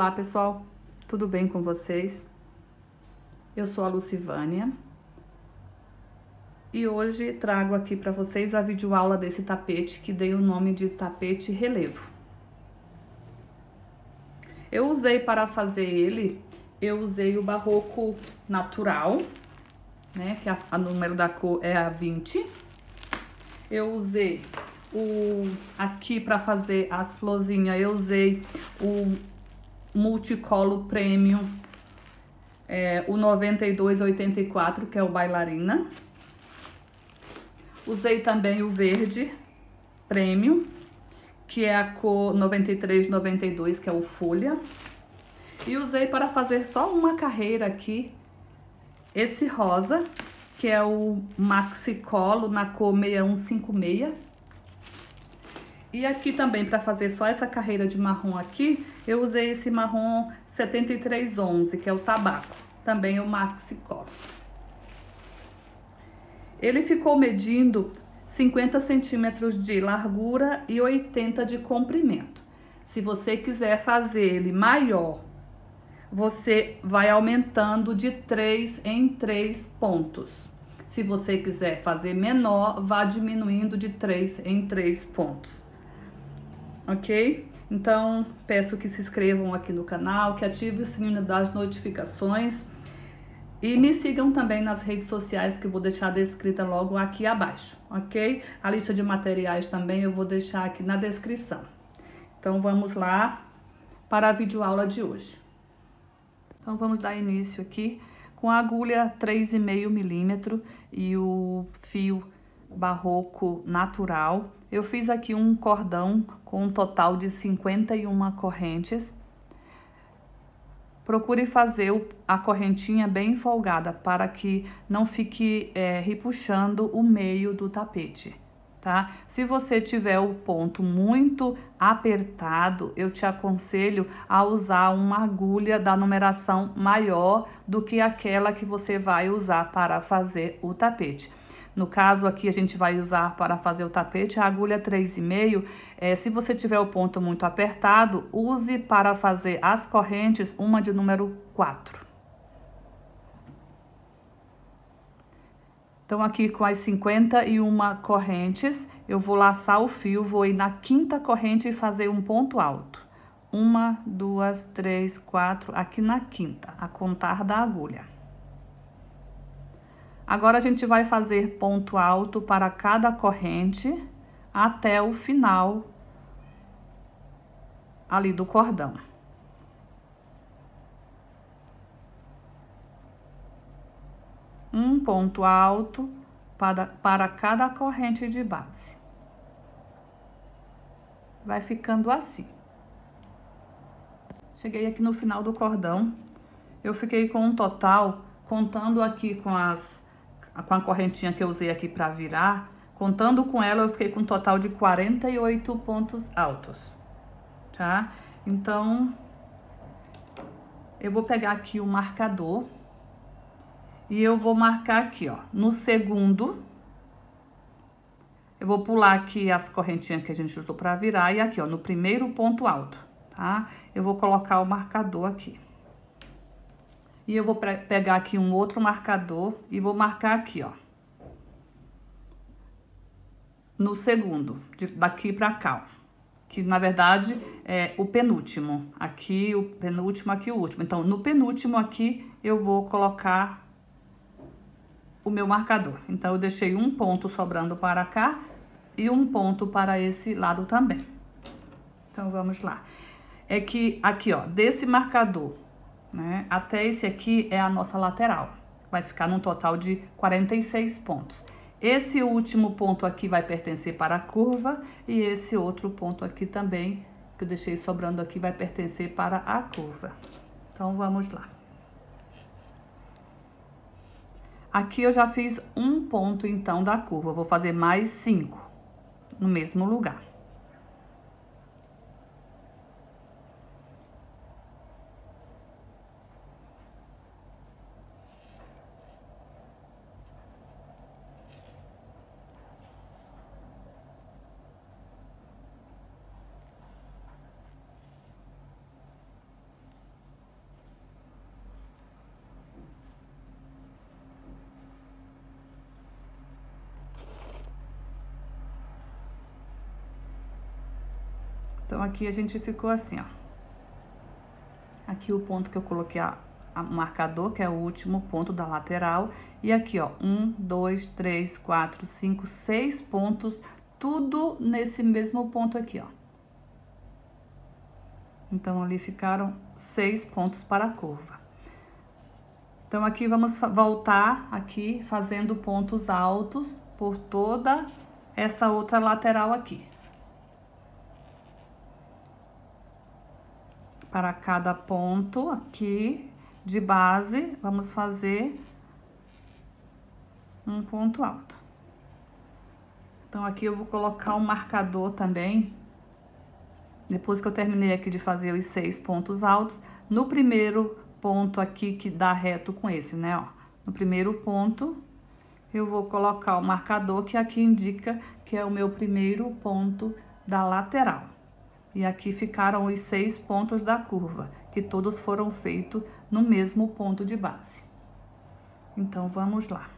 Olá pessoal, tudo bem com vocês? Eu sou a Lucivânia e hoje trago aqui para vocês a videoaula desse tapete que dei o nome de tapete relevo. Eu usei para fazer ele, eu usei o barroco natural, né, que a número da cor é a 20. Eu usei aqui para fazer as florzinhas, eu usei o Multicolor Premium, o 9284, que é o bailarina. Usei também o verde Premium, que é a cor 9392, que é o folha. E usei para fazer só uma carreira aqui, esse rosa, que é o Maxi Colo na cor 6156. E aqui também, para fazer só essa carreira de marrom aqui, eu usei esse marrom 7311, que é o tabaco, também o Maxi Colo. Ele ficou medindo 50 centímetros de largura e 80 de comprimento. Se você quiser fazer ele maior, você vai aumentando de 3 em 3 pontos. Se você quiser fazer menor, vá diminuindo de 3 em 3 pontos. Ok? Então, peço que se inscrevam aqui no canal, que ativem o sininho das notificações e me sigam também nas redes sociais, que eu vou deixar descrita logo aqui abaixo, ok? A lista de materiais também eu vou deixar aqui na descrição. Então, vamos lá para a videoaula de hoje. Então, vamos dar início aqui com a agulha 3,5 milímetro e o fio barroco natural. Eu fiz aqui um cordão com um total de 51 correntes. Procure fazer a correntinha bem folgada para que não fique repuxando o meio do tapete, tá? Se você tiver o ponto muito apertado, eu te aconselho a usar uma agulha da numeração maior do que aquela que você vai usar para fazer o tapete. No caso aqui, a gente vai usar para fazer o tapete a agulha 3,5. Se você tiver o ponto muito apertado, use para fazer as correntes uma de número 4. Então, aqui com as 51 correntes, eu vou laçar o fio, vou ir na 5ª corrente e fazer um ponto alto. 1, 2, 3, 4, aqui na 5ª, a contar da agulha. Agora, a gente vai fazer ponto alto para cada corrente até o final ali do cordão. Um ponto alto para cada corrente de base. Vai ficando assim. Cheguei aqui no final do cordão. Eu fiquei com um total, contando aqui com a correntinha que eu usei aqui para virar, contando com ela, eu fiquei com um total de 48 pontos altos, tá? Então, eu vou pegar aqui o marcador e eu vou marcar aqui, ó, no segundo. Eu vou pular aqui as correntinhas que a gente usou para virar e aqui, ó, no primeiro ponto alto, tá? Eu vou colocar o marcador aqui. E eu vou pegar aqui um outro marcador e vou marcar aqui, ó. No segundo, daqui pra cá, ó. Que na verdade é o penúltimo. Aqui o penúltimo, aqui o último. Então, no penúltimo aqui, eu vou colocar o meu marcador. Então, eu deixei um ponto sobrando para cá e um ponto para esse lado também. Então, vamos lá. É que aqui, ó, desse marcador, né, até esse aqui é a nossa lateral. Vai ficar num total de 46 pontos. Esse último ponto aqui vai pertencer para a curva e esse outro ponto aqui também, que eu deixei sobrando aqui, vai pertencer para a curva. Então, vamos lá. Aqui eu já fiz um ponto, então, da curva. Eu vou fazer mais 5 no mesmo lugar. Então, aqui a gente ficou assim, ó. Aqui o ponto que eu coloquei o marcador, que é o último ponto da lateral. E aqui, ó, 1, 2, 3, 4, 5, 6 pontos, tudo nesse mesmo ponto aqui, ó. Então, ali ficaram 6 pontos para a curva. Então, aqui vamos voltar aqui fazendo pontos altos por toda essa outra lateral aqui. Para cada ponto aqui de base, vamos fazer um ponto alto. Então, aqui eu vou colocar um marcador também. Depois que eu terminei aqui de fazer os 6 pontos altos, no primeiro ponto aqui que dá reto com esse, né, ó. No primeiro ponto, eu vou colocar o marcador que aqui indica que é o meu primeiro ponto da lateral. E aqui ficaram os 6 pontos da curva, que todos foram feitos no mesmo ponto de base. Então, vamos lá.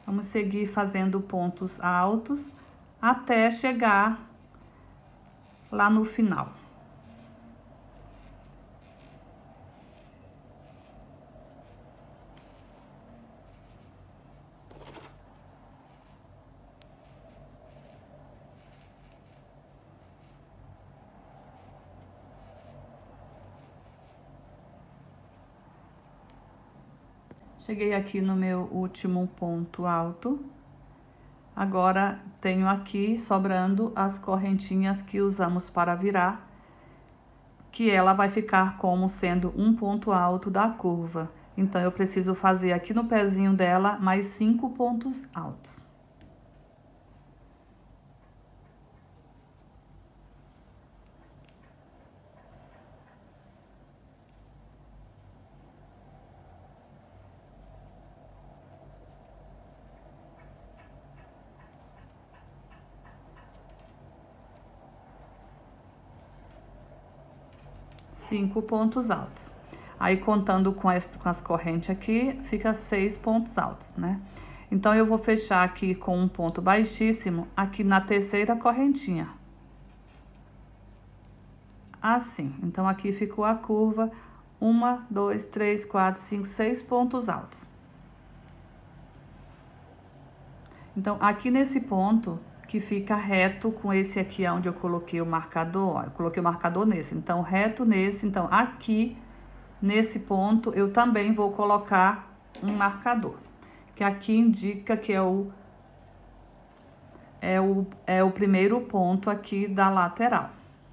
Vamos seguir fazendo pontos altos até chegar lá no final. Cheguei aqui no meu último ponto alto. Agora, tenho aqui sobrando as correntinhas que usamos para virar, que ela vai ficar como sendo um ponto alto da curva. Então, eu preciso fazer aqui no pezinho dela mais 5 pontos altos. Cinco pontos altos. Aí, contando com as correntes aqui, fica 6 pontos altos, né? Então, eu vou fechar aqui com um ponto baixíssimo aqui na terceira correntinha. Assim. Então, aqui ficou a curva 1, 2, 3, 4, 5, 6 pontos altos. Então, aqui nesse ponto que fica reto com esse aqui onde eu coloquei o marcador, ó, eu coloquei o marcador nesse, então reto nesse, então aqui nesse ponto eu também vou colocar um marcador, que aqui indica que é o primeiro ponto aqui da lateral,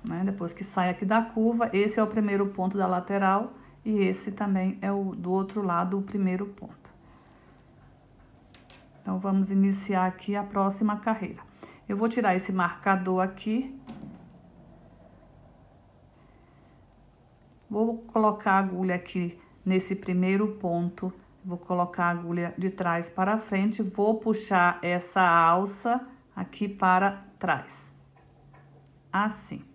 né? Depois que sai aqui da curva, esse é o primeiro ponto da lateral e esse também é o do outro lado, o primeiro ponto. Então, vamos iniciar aqui a próxima carreira. Eu vou tirar esse marcador aqui. Vou colocar a agulha aqui nesse primeiro ponto. Vou colocar a agulha de trás para frente. Vou puxar essa alça aqui para trás. Assim.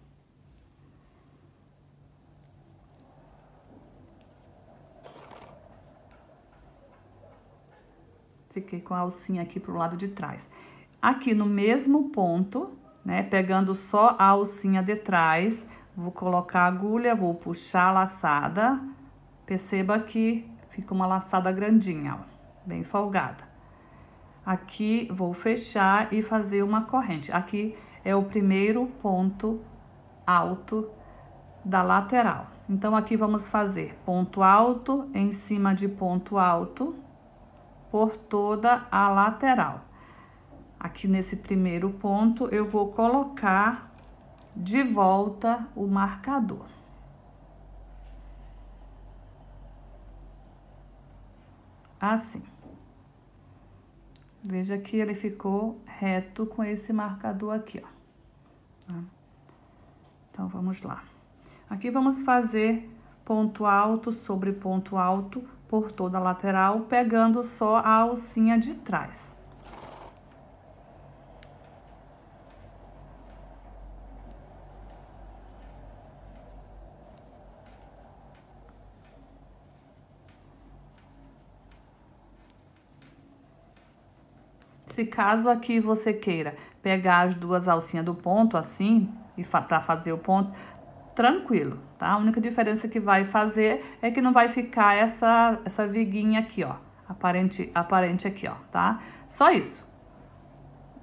Fiquei com a alcinha aqui pro lado de trás. Aqui no mesmo ponto, né, pegando só a alcinha de trás, vou colocar a agulha, vou puxar a laçada. Perceba que fica uma laçada grandinha, ó, bem folgada. Aqui vou fechar e fazer uma corrente. Aqui é o primeiro ponto alto da lateral. Então, aqui vamos fazer ponto alto em cima de ponto alto por toda a lateral. Aqui nesse primeiro ponto, eu vou colocar de volta o marcador. Assim. Veja que ele ficou reto com esse marcador aqui, ó. Então, vamos lá. Aqui vamos fazer ponto alto sobre ponto alto por toda a lateral, pegando só a alcinha de trás. Se caso aqui você queira pegar as duas alcinhas do ponto assim, e para fazer o ponto, tranquilo, tá? A única diferença que vai fazer é que não vai ficar essa viguinha aqui, ó, aparente aqui, ó, tá? Só isso.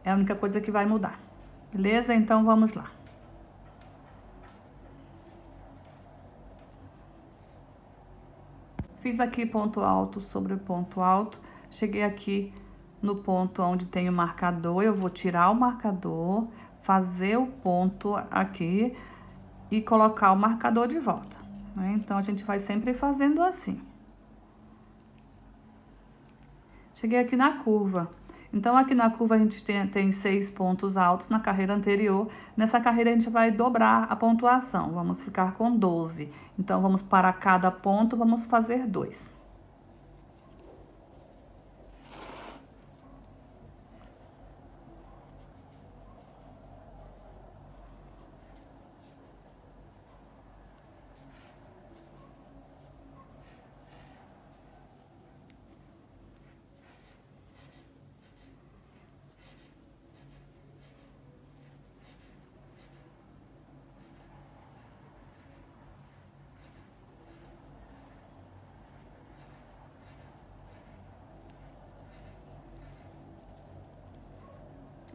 É a única coisa que vai mudar. Beleza? Então, vamos lá. Fiz aqui ponto alto sobre ponto alto. Cheguei aqui no ponto onde tem o marcador. Eu vou tirar o marcador, fazer o ponto aqui e colocar o marcador de volta, né? Então, a gente vai sempre fazendo assim. Cheguei aqui na curva. Então, aqui na curva a gente tem 6 pontos altos na carreira anterior. Nessa carreira a gente vai dobrar a pontuação. Vamos ficar com 12. Então, vamos para cada ponto, vamos fazer 2.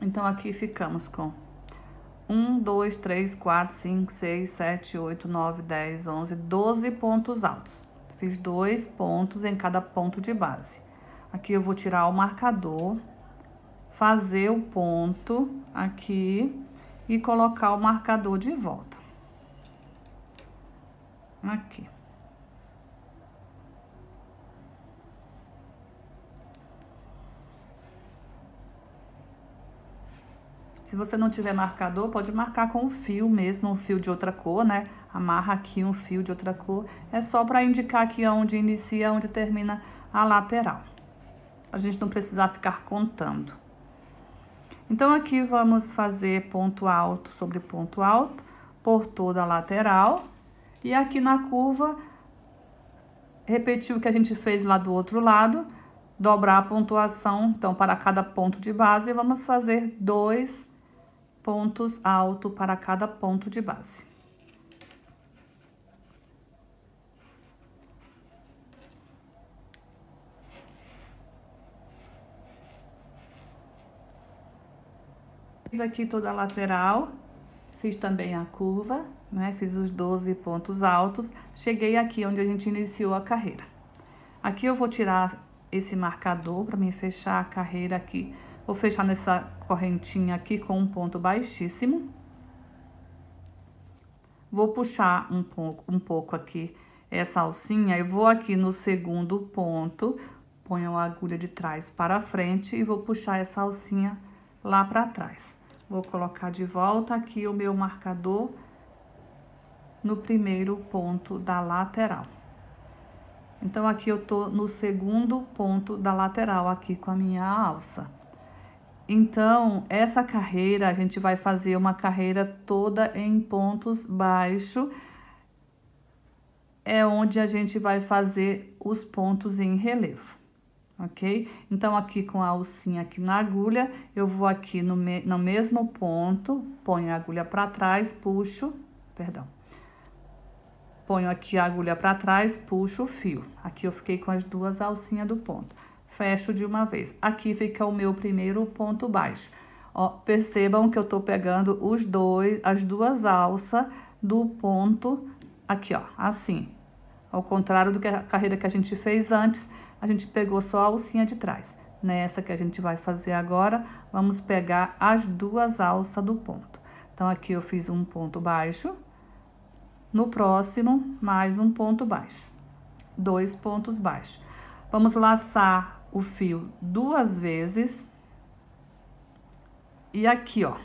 Então, aqui ficamos com 1, 2, 3, 4, 5, 6, 7, 8, 9, 10, 11, 12 pontos altos. Fiz 2 pontos em cada ponto de base. Aqui eu vou tirar o marcador, fazer o ponto aqui e colocar o marcador de volta. Aqui. Se você não tiver marcador, pode marcar com o fio mesmo, um fio de outra cor, né? Amarra aqui um fio de outra cor. É só para indicar aqui onde inicia, onde termina a lateral. A gente não precisar ficar contando. Então, aqui vamos fazer ponto alto sobre ponto alto por toda a lateral. E aqui na curva, repetir o que a gente fez lá do outro lado, dobrar a pontuação. Então, para cada ponto de base, vamos fazer 2 pontos altos para cada ponto de base. Fiz aqui toda a lateral, fiz também a curva, né? Fiz os 12 pontos altos, cheguei aqui onde a gente iniciou a carreira. Aqui eu vou tirar esse marcador para me fechar a carreira aqui. Vou fechar nessa correntinha aqui com um ponto baixíssimo. Vou puxar um pouco aqui essa alcinha. Eu vou aqui no segundo ponto, ponho a agulha de trás para frente e vou puxar essa alcinha lá para trás. Vou colocar de volta aqui o meu marcador no primeiro ponto da lateral. Então, aqui eu tô no segundo ponto da lateral aqui com a minha alça. Então, essa carreira, a gente vai fazer uma carreira toda em pontos baixos. É onde a gente vai fazer os pontos em relevo, ok? Então, aqui com a alcinha aqui na agulha, eu vou aqui no mesmo ponto, ponho a agulha para trás, puxo, ponho aqui a agulha para trás, puxo o fio. Aqui eu fiquei com as 2 alcinhas do ponto. Fecho de uma vez. Aqui fica o meu primeiro ponto baixo. Ó, percebam que eu tô pegando as 2 alças do ponto aqui, ó, assim. Ao contrário do que a carreira que a gente fez antes, a gente pegou só a alcinha de trás. Nessa que a gente vai fazer agora, vamos pegar as 2 alças do ponto. Então, aqui eu fiz um ponto baixo. No próximo, mais um ponto baixo. 2 pontos baixos. Vamos laçar o fio 2 vezes. E aqui, ó.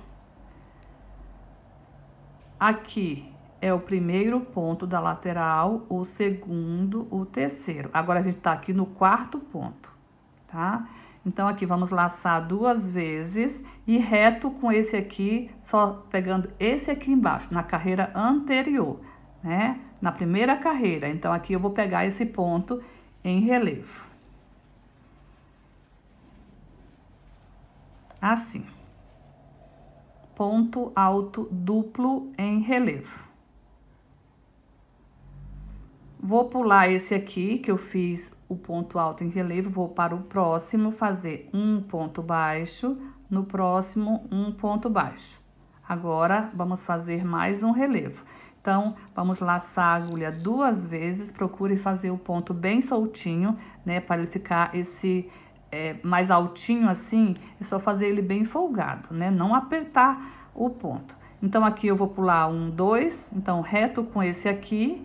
Aqui é o primeiro ponto da lateral, o segundo, o terceiro. Agora, a gente tá aqui no 4º ponto, tá? Então, aqui vamos laçar 2 vezes e reto com esse aqui, só pegando esse aqui embaixo, na carreira anterior, né? Na primeira carreira. Então, aqui eu vou pegar esse ponto em relevo. Assim. ponto alto duplo em relevo. Vou pular esse aqui, que eu fiz o ponto alto em relevo, vou para o próximo fazer um ponto baixo, no próximo um ponto baixo. Agora, vamos fazer mais um relevo. Então, vamos laçar a agulha 2 vezes, procure fazer o ponto bem soltinho, né, para ele ficar esse mais altinho assim, é só fazer ele bem folgado, né, não apertar o ponto. Então, aqui eu vou pular 1, 2, então, reto com esse aqui,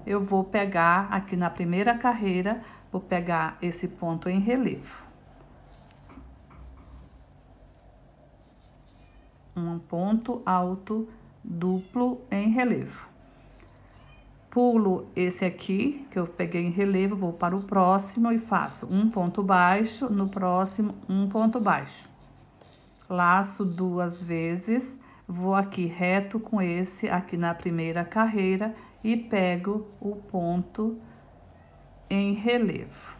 eu vou pegar aqui na primeira carreira, vou pegar esse ponto em relevo. Um ponto alto duplo em relevo. Pulo esse aqui, que eu peguei em relevo, vou para o próximo e faço um ponto baixo, no próximo um ponto baixo. Laço 2 vezes, vou aqui reto com esse aqui na primeira carreira e pego o ponto em relevo.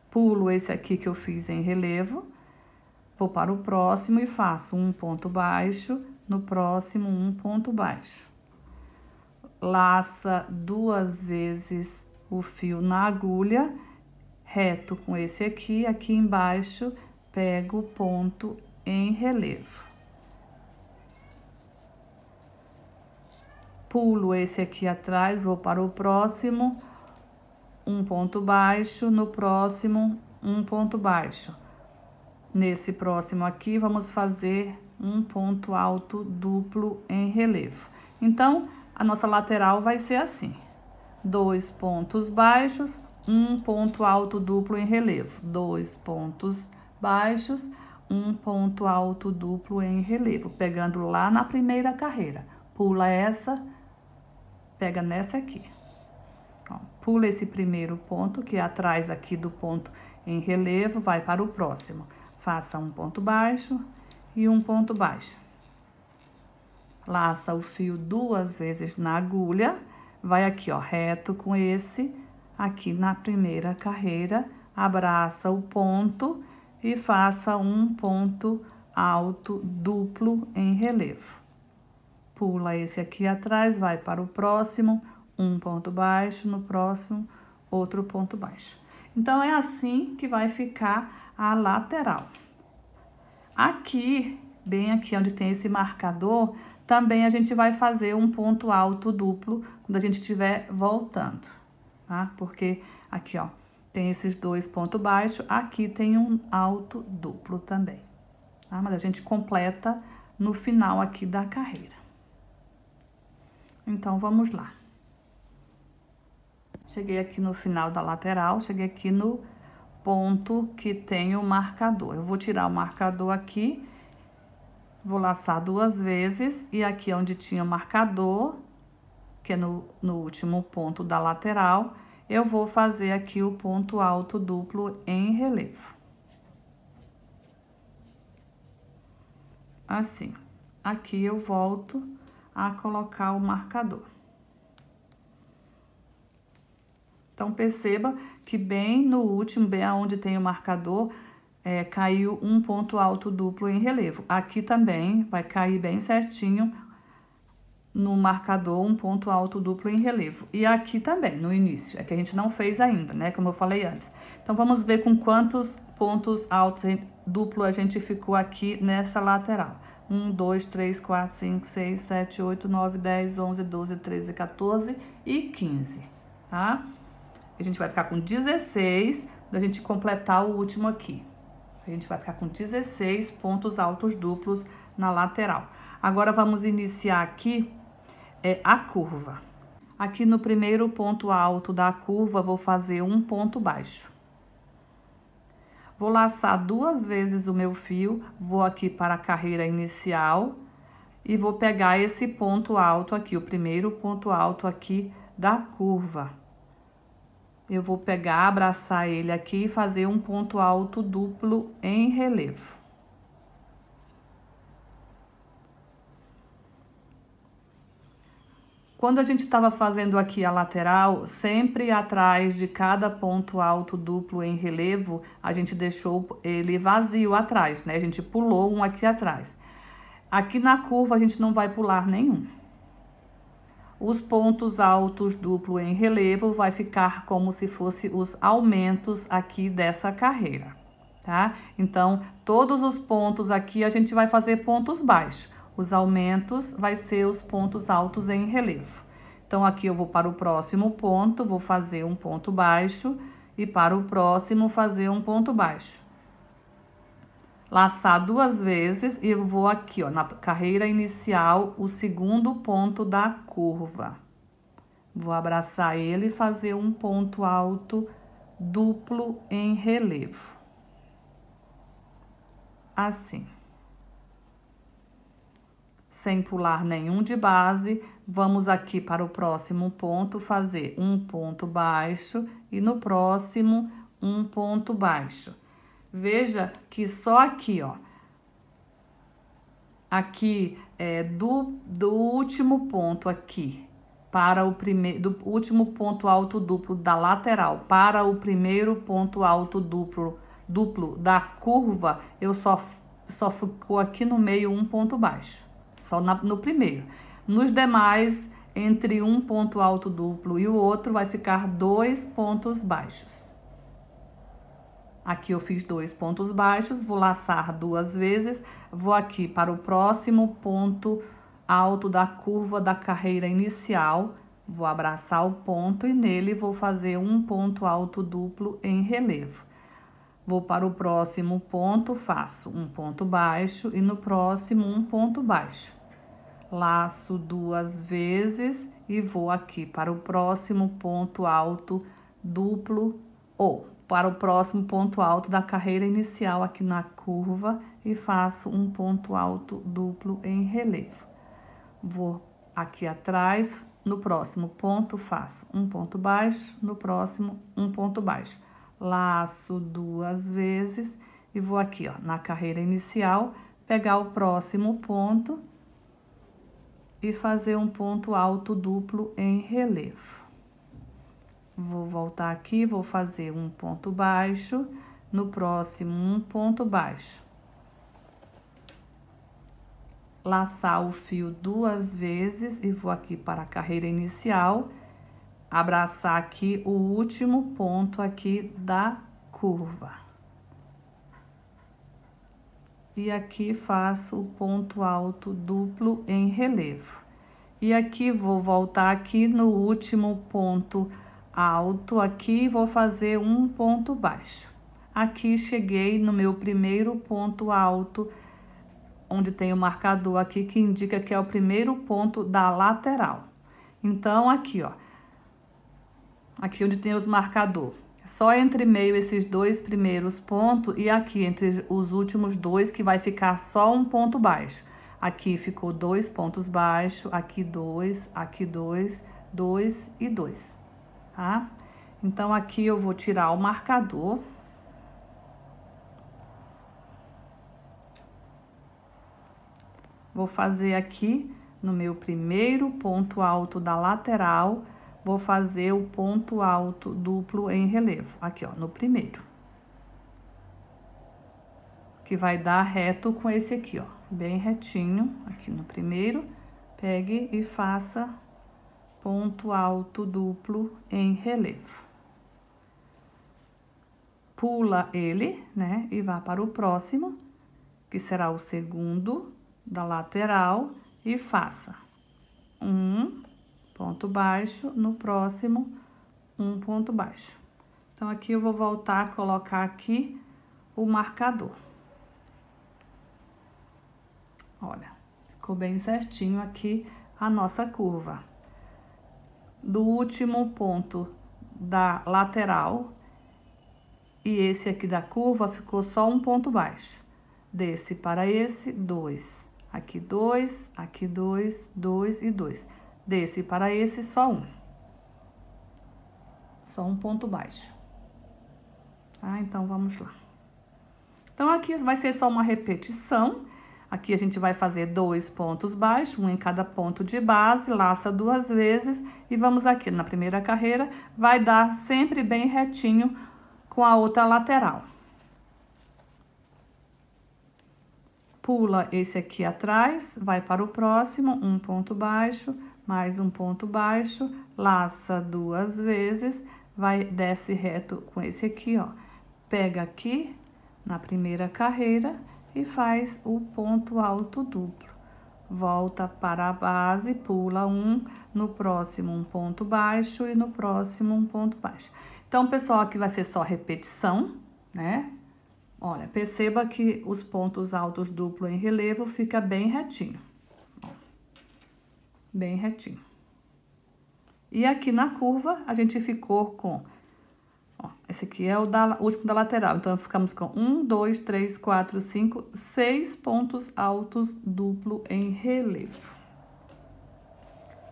Pulo esse aqui que eu fiz em relevo, vou para o próximo e faço um ponto baixo, no próximo um ponto baixo. Laça 2 vezes o fio na agulha, reto com esse aqui, aqui embaixo, pego o ponto em relevo. Pulo esse aqui atrás, vou para o próximo, um ponto baixo, no próximo, um ponto baixo. Nesse próximo aqui, vamos fazer um ponto alto duplo em relevo. Então, a nossa lateral vai ser assim: 2 pontos baixos, um ponto alto duplo em relevo. 2 pontos baixos, um ponto alto duplo em relevo, pegando lá na primeira carreira. Pula essa, pega nessa aqui. Ó, pula esse primeiro ponto, que é atrás aqui do ponto em relevo, vai para o próximo. Faça um ponto baixo e um ponto baixo. Laça o fio 2 vezes na agulha, vai aqui, ó, reto com esse, aqui na primeira carreira, abraça o ponto e faça um ponto alto duplo em relevo. Pula esse aqui atrás, vai para o próximo, um ponto baixo, no próximo, outro ponto baixo. Então, é assim que vai ficar a lateral. Aqui, bem aqui onde tem esse marcador, também a gente vai fazer um ponto alto duplo quando a gente estiver voltando, tá? Porque aqui, ó, tem esses 2 pontos baixos, aqui tem um alto duplo também, tá? Mas a gente completa no final aqui da carreira. Então, vamos lá. Cheguei aqui no final da lateral, cheguei aqui no ponto que tem o marcador. Eu vou tirar o marcador aqui, vou laçar 2 vezes, e aqui onde tinha o marcador, que é no último ponto da lateral, eu vou fazer aqui o ponto alto duplo em relevo. Assim, aqui eu volto a colocar o marcador. Então, perceba que bem no último, bem aonde tem o marcador, caiu um ponto alto duplo em relevo. Aqui também vai cair bem certinho no marcador um ponto alto duplo em relevo. E aqui também, no início, é que a gente não fez ainda, né? Como eu falei antes. Então, vamos ver com quantos pontos altos duplo a gente ficou aqui nessa lateral. 1, 2, 3, 4, 5, 6, 7, 8, 9, 10, 11, 12, 13, 14 e 15, tá? A gente vai ficar com 16, da gente completar o último aqui. A gente vai ficar com 16 pontos altos duplos na lateral. Agora, vamos iniciar aqui a curva. Aqui no primeiro ponto alto da curva, vou fazer um ponto baixo. Vou laçar 2 vezes o meu fio, vou aqui para a carreira inicial e vou pegar esse ponto alto aqui, o primeiro ponto alto aqui da curva. Eu vou pegar, abraçar ele aqui e fazer um ponto alto duplo em relevo. Quando a gente estava fazendo aqui a lateral, sempre atrás de cada ponto alto duplo em relevo, a gente deixou ele vazio atrás, né? A gente pulou um aqui atrás. Aqui na curva a gente não vai pular nenhum. Os pontos altos duplo em relevo vai ficar como se fosse os aumentos aqui dessa carreira, tá? Então, todos os pontos aqui a gente vai fazer pontos baixos. Os aumentos vai ser os pontos altos em relevo. Então, aqui eu vou para o próximo ponto, vou fazer um ponto baixo e para o próximo fazer um ponto baixo. Laçar 2 vezes e eu vou aqui, ó, na carreira inicial, o segundo ponto da curva. Vou abraçar ele e fazer um ponto alto duplo em relevo. Assim. Sem pular nenhum de base, vamos aqui para o próximo ponto fazer um ponto baixo e no próximo um ponto baixo. Veja que só aqui, ó, aqui do último ponto aqui para o primeiro, do último ponto alto duplo da lateral para o primeiro ponto alto duplo da curva, eu só ficou aqui no meio um ponto baixo. Só no primeiro. Nos demais, entre um ponto alto duplo e o outro, vai ficar 2 pontos baixos. Aqui eu fiz 2 pontos baixos, vou laçar 2 vezes, vou aqui para o próximo ponto alto da curva da carreira inicial, vou abraçar o ponto e nele vou fazer um ponto alto duplo em relevo. Vou para o próximo ponto, faço um ponto baixo e no próximo um ponto baixo. Laço 2 vezes e vou aqui para o próximo ponto alto duplo ou para o próximo ponto alto da carreira inicial aqui na curva e faço um ponto alto duplo em relevo. Vou aqui atrás, no próximo ponto faço um ponto baixo, no próximo um ponto baixo. Laço 2 vezes e vou aqui, ó, na carreira inicial, pegar o próximo ponto e fazer um ponto alto duplo em relevo. Vou voltar aqui, vou fazer um ponto baixo, no próximo um ponto baixo. Laçar o fio 2 vezes e vou aqui para a carreira inicial, abraçar aqui o último ponto aqui da curva. E aqui faço o ponto alto duplo em relevo. E aqui vou voltar aqui no último ponto alto aqui, vou fazer um ponto baixo. Aqui cheguei no meu primeiro ponto alto, onde tem o marcador aqui que indica que é o primeiro ponto da lateral. Então, aqui, ó, aqui onde tem os marcadores, só entre meio esses 2 primeiros pontos e aqui entre os últimos 2 que vai ficar só um ponto baixo. Aqui ficou 2 pontos baixos, aqui 2, aqui 2, 2 e 2, tá? Então, aqui eu vou tirar o marcador. Vou fazer aqui no meu primeiro ponto alto da lateral, vou fazer o ponto alto duplo em relevo, aqui, ó, no primeiro. Que vai dar reto com esse aqui, ó, bem retinho, aqui no primeiro. Pegue e faça ponto alto duplo em relevo. Pula ele, né, e vá para o próximo, que será o segundo da lateral, e faça um ponto baixo, no próximo um ponto baixo. Então, aqui eu vou voltar a colocar aqui o marcador. Olha, ficou bem certinho aqui a nossa curva. Do último ponto da lateral e esse aqui da curva ficou só um ponto baixo. Desse para esse, 2. Aqui 2, aqui 2, 2 e 2. Desse para esse, só um. Só um ponto baixo. Tá? Então, vamos lá. Então, aqui vai ser só uma repetição. Aqui a gente vai fazer 2 pontos baixos, um em cada ponto de base, laça 2 vezes e vamos aqui na primeira carreira, vai dar sempre bem retinho com a outra lateral. Pula esse aqui atrás, vai para o próximo, um ponto baixo, mais um ponto baixo, laça 2 vezes, desce reto com esse aqui, ó. Pega aqui na primeira carreira e faz o ponto alto duplo. Volta para a base, pula um, no próximo um ponto baixo e no próximo um ponto baixo. Então, pessoal, aqui vai ser só repetição, né? Olha, perceba que os pontos altos duplo em relevo fica bem retinho. Ó, bem retinho. E aqui na curva, a gente ficou com... Ó, esse aqui é o último da lateral, então ficamos com 1, 2, 3, 4, 5, 6 pontos altos duplo em relevo.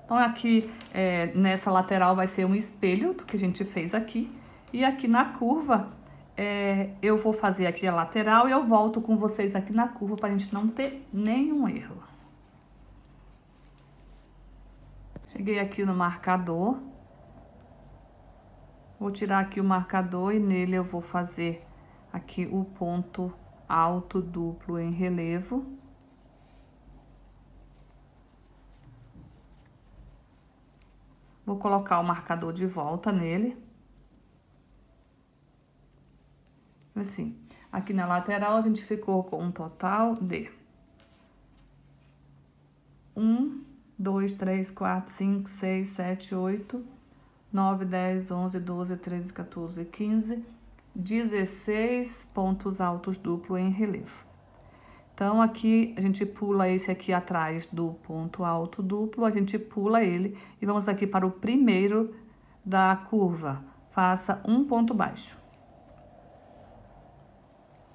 Então, aqui nessa lateral vai ser um espelho do que a gente fez aqui. E aqui na curva, eu vou fazer aqui a lateral e eu volto com vocês aqui na curva para a gente não ter nenhum erro. Cheguei aqui no marcador. Vou tirar aqui o marcador e nele eu vou fazer aqui o ponto alto duplo em relevo. Vou colocar o marcador de volta nele. Assim, aqui na lateral a gente ficou com um total de 1, 2, 3, 4, 5, 6, 7, 8... 9, 10, 11, 12, 13, 14, 15, 16 pontos altos duplo em relevo. Então, aqui a gente pula esse aqui atrás do ponto alto duplo, a gente pula ele e vamos aqui para o primeiro da curva. Faça um ponto baixo.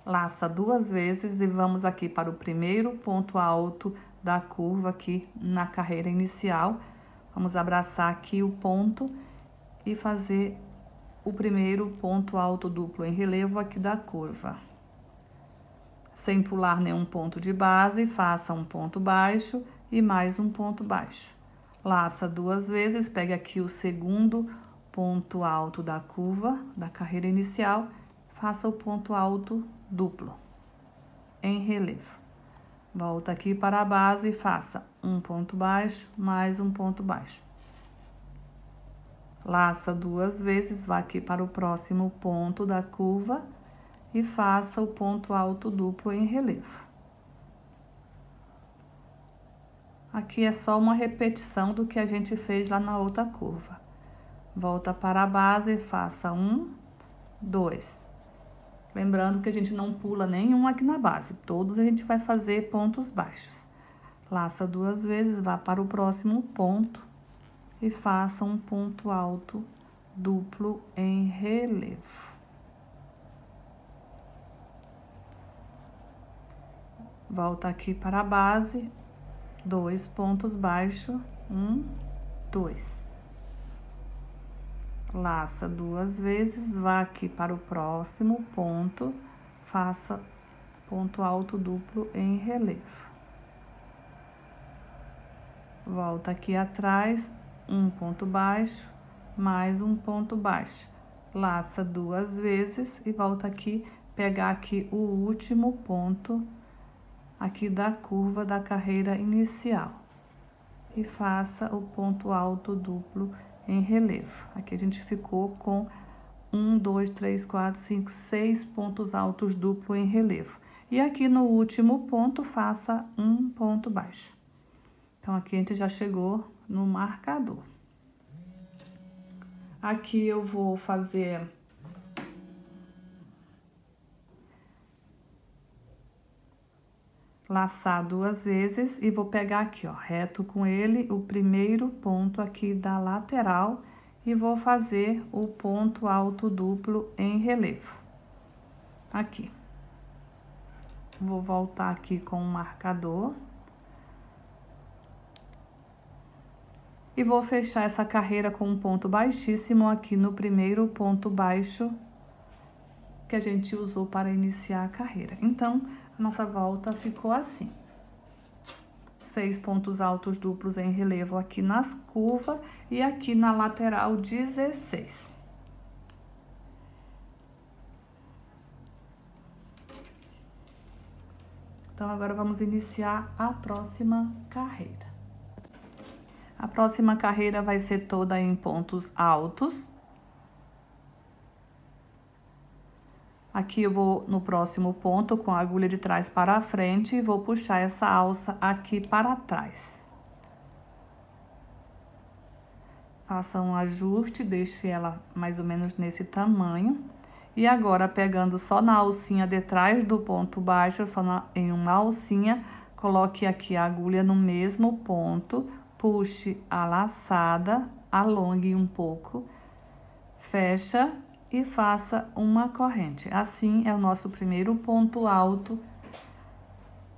Laça 2 vezes e vamos aqui para o primeiro ponto alto da curva aqui na carreira inicial. Vamos abraçar aqui o ponto e fazer o primeiro ponto alto duplo em relevo aqui da curva. Sem pular nenhum ponto de base, faça um ponto baixo e mais um ponto baixo. Laça 2 vezes, pegue aqui o segundo ponto alto da curva, da carreira inicial, faça o ponto alto duplo em relevo. Volta aqui para a base e faça um ponto baixo, mais um ponto baixo. Laça 2 vezes, vá aqui para o próximo ponto da curva e faça o ponto alto duplo em relevo. Aqui é só uma repetição do que a gente fez lá na outra curva. Volta para a base e faça 1, 2. Lembrando que a gente não pula nenhum aqui na base, todos a gente vai fazer pontos baixos. Laça 2 vezes, vá para o próximo ponto e faça um ponto alto duplo em relevo. Volta aqui para a base, 2 pontos baixos, 1, 2. Laça 2 vezes, vá aqui para o próximo ponto, faça ponto alto duplo em relevo. Volta aqui atrás, um ponto baixo, mais um ponto baixo. Laça 2 vezes e volta aqui, pegar aqui o último ponto aqui da curva da carreira inicial. E faça o ponto alto duplo em relevo. Aqui a gente ficou com 1, 2, 3, 4, 5, 6 pontos altos duplo em relevo. E aqui no último ponto, faça um ponto baixo. Então, aqui a gente já chegou no marcador. Aqui eu vou fazer laçar 2 vezes e vou pegar aqui, ó, reto com ele, o primeiro ponto aqui da lateral e vou fazer o ponto alto duplo em relevo. Aqui. Vou voltar aqui com o marcador. E vou fechar essa carreira com um ponto baixíssimo aqui no primeiro ponto baixo que a gente usou para iniciar a carreira. Então, a nossa volta ficou assim. 6 pontos altos duplos em relevo aqui nas curvas e aqui na lateral 16. Então, agora vamos iniciar a próxima carreira. A próxima carreira vai ser toda em pontos altos. Aqui eu vou no próximo ponto com a agulha de trás para a frente e vou puxar essa alça aqui para trás. Faça um ajuste, deixe ela mais ou menos nesse tamanho. E agora, pegando só na alcinha de trás do ponto baixo, em uma alcinha, coloque aqui a agulha no mesmo ponto, puxe a laçada, alongue um pouco, fecha e faça uma corrente. Assim é o nosso primeiro ponto alto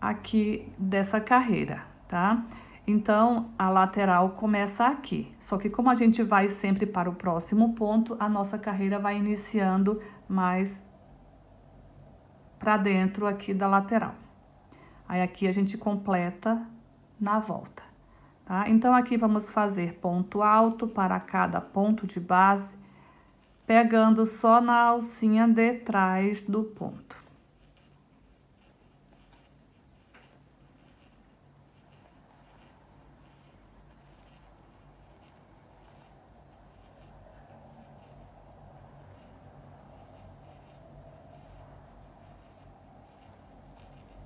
aqui dessa carreira, tá? Então, a lateral começa aqui. Só que como a gente vai sempre para o próximo ponto, a nossa carreira vai iniciando mais para dentro aqui da lateral. Aí, aqui a gente completa na volta, tá? Então, aqui vamos fazer ponto alto para cada ponto de base, pegando só na alcinha de trás do ponto.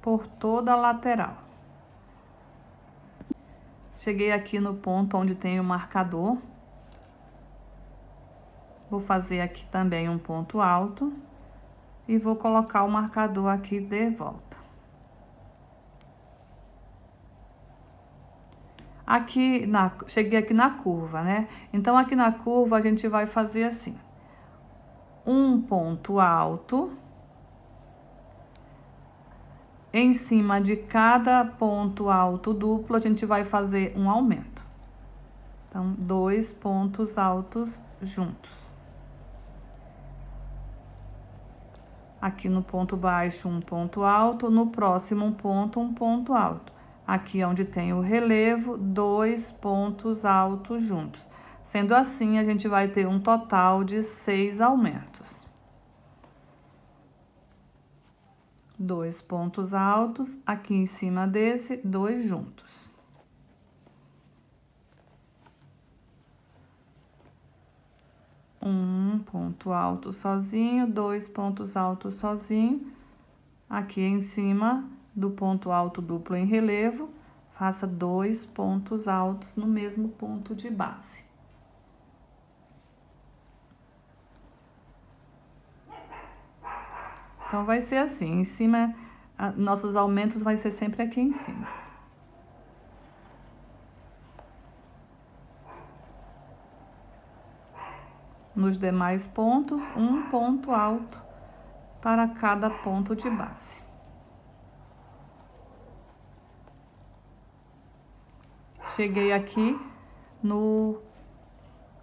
Por toda a lateral. Cheguei aqui no ponto onde tem o marcador. Vou fazer aqui também um ponto alto e vou colocar o marcador aqui de volta. Cheguei aqui na curva, né? Então, aqui na curva, a gente vai fazer assim. Um ponto alto. Em cima de cada ponto alto duplo, a gente vai fazer um aumento. Então, 2 pontos altos juntos. Aqui no ponto baixo, um ponto alto. No próximo ponto, um ponto alto. Aqui onde tem o relevo, 2 pontos altos juntos. Sendo assim, a gente vai ter um total de 6 aumentos. 2 pontos altos, aqui em cima desse, 2 juntos. Um ponto alto sozinho, 2 pontos altos sozinho. Aqui em cima do ponto alto duplo em relevo, faça 2 pontos altos no mesmo ponto de base. Então, vai ser assim, em cima, nossos aumentos vai ser sempre aqui em cima. Nos demais pontos, um ponto alto para cada ponto de base. Cheguei aqui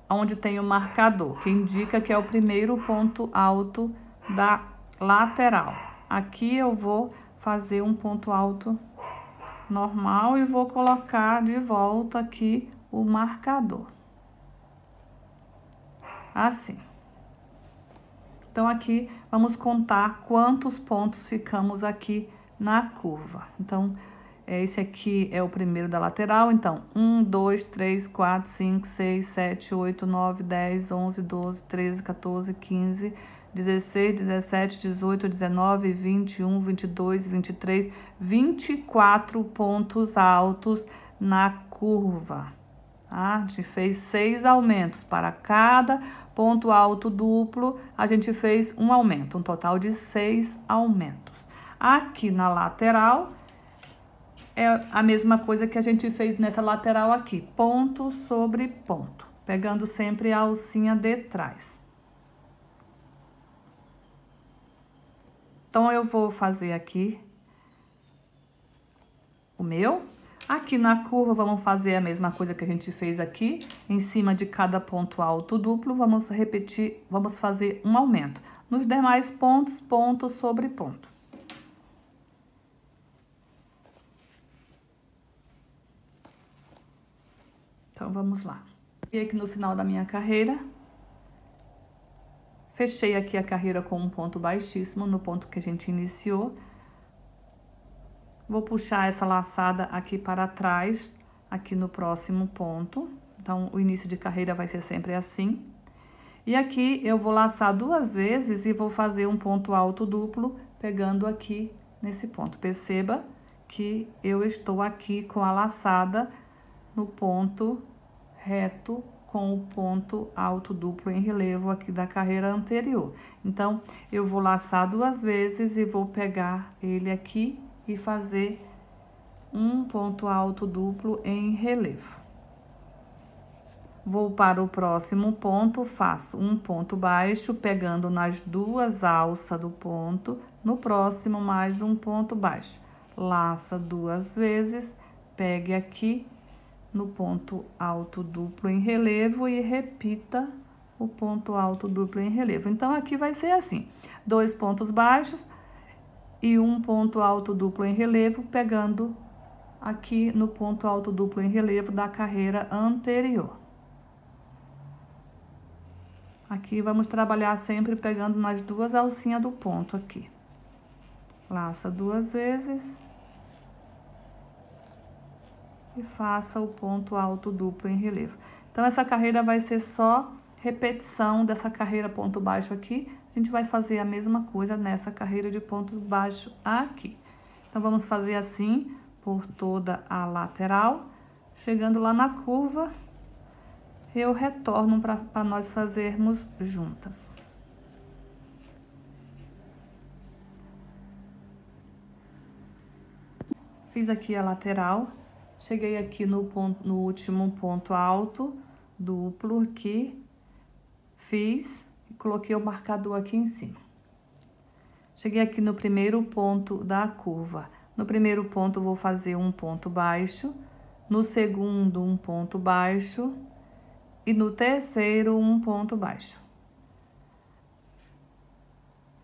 onde tem o marcador, que indica que é o primeiro ponto alto da lateral. Aqui eu vou fazer um ponto alto normal e vou colocar de volta aqui o marcador. Assim. Então, aqui vamos contar quantos pontos ficamos aqui na curva. Então, esse aqui é o primeiro da lateral. Então, 1, 2, 3, 4, 5, 6, 7, 8, 9, 10, 11, 12, 13, 14, 15, 16, 17, 18, 19, 21, 22, 23, 24 pontos altos na curva. A gente fez 6 aumentos. Para cada ponto alto duplo, a gente fez um aumento, um total de 6 aumentos. Aqui na lateral, é a mesma coisa que a gente fez nessa lateral aqui, ponto sobre ponto, pegando sempre a alcinha de trás. Então, eu vou fazer aqui o meu. Aqui na curva, vamos fazer a mesma coisa que a gente fez aqui. Em cima de cada ponto alto duplo, vamos repetir, vamos fazer um aumento. Nos demais pontos, ponto sobre ponto. Então, vamos lá. E aqui no final da minha carreira, fechei aqui a carreira com um ponto baixíssimo no ponto que a gente iniciou. Vou puxar essa laçada aqui para trás, aqui no próximo ponto. Então, o início de carreira vai ser sempre assim. E aqui eu vou laçar 2 vezes e vou fazer um ponto alto duplo, pegando aqui nesse ponto. Perceba que eu estou aqui com a laçada no ponto reto com o ponto alto duplo em relevo aqui da carreira anterior. Então, eu vou laçar 2 vezes e vou pegar ele aqui e fazer um ponto alto duplo em relevo. Vou para o próximo ponto, faço um ponto baixo, pegando nas 2 alças do ponto, no próximo mais um ponto baixo. Laça 2 vezes, pegue aqui no ponto alto duplo em relevo e repita o ponto alto duplo em relevo. Então, aqui vai ser assim, 2 pontos baixos e um ponto alto duplo em relevo, pegando aqui no ponto alto duplo em relevo da carreira anterior. Aqui vamos trabalhar sempre pegando nas 2 alcinhas do ponto aqui. Laça 2 vezes. E faça o ponto alto duplo em relevo. Então, essa carreira vai ser só repetição dessa carreira ponto baixo aqui. A gente vai fazer a mesma coisa nessa carreira de ponto baixo aqui. Então, vamos fazer assim por toda a lateral. Chegando lá na curva, eu retorno para nós fazermos juntas. Fiz aqui a lateral, cheguei aqui no último ponto alto, duplo aqui, fiz e coloquei o marcador aqui em cima. Cheguei aqui no primeiro ponto da curva. No primeiro ponto, eu vou fazer um ponto baixo, no segundo, um ponto baixo, e no terceiro, um ponto baixo.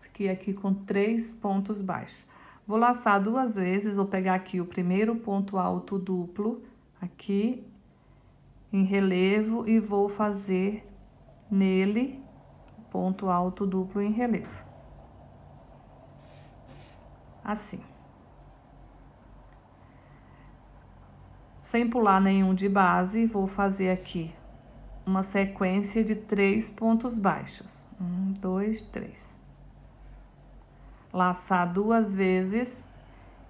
Fiquei aqui com 3 pontos baixos. Vou laçar 2 vezes, vou pegar aqui o primeiro ponto alto duplo, aqui, em relevo, e vou fazer nele ponto alto duplo em relevo. Assim. Sem pular nenhum de base, vou fazer aqui uma sequência de 3 pontos baixos. 1, 2, 3. Laçar 2 vezes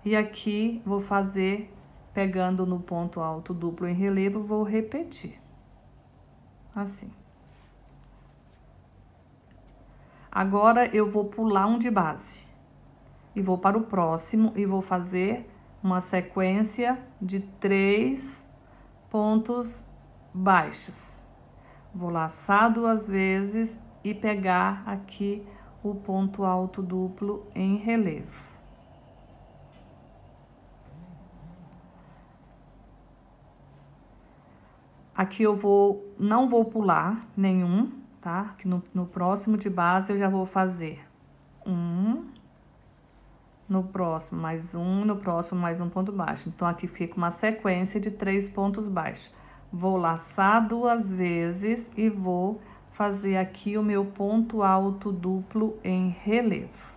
e aqui vou fazer, pegando no ponto alto duplo em relevo, vou repetir. Assim. Agora, eu vou pular um de base e vou para o próximo e vou fazer uma sequência de 3 pontos baixos. Vou laçar 2 vezes e pegar aqui o ponto alto duplo em relevo. Aqui eu não vou pular nenhum, tá? Aqui no próximo de base eu já vou fazer no próximo mais um, no próximo mais um ponto baixo. Então, aqui fica uma sequência de 3 pontos baixos. Vou laçar 2 vezes e vou fazer aqui o meu ponto alto duplo em relevo.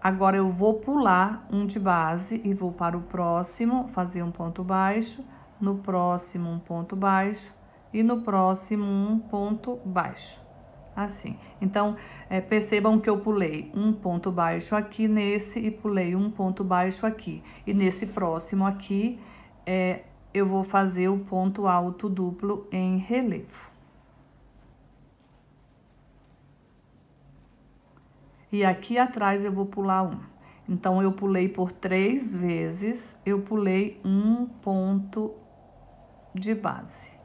Agora, eu vou pular um de base e vou para o próximo, fazer um ponto baixo, no próximo um ponto baixo e no próximo um ponto baixo. Assim. Então, percebam que eu pulei um ponto baixo aqui nesse e pulei um ponto baixo aqui. E nesse próximo aqui, eu vou fazer o ponto alto duplo em relevo. E aqui atrás eu vou pular um. Então, eu pulei por 3 vezes, eu pulei um ponto de base.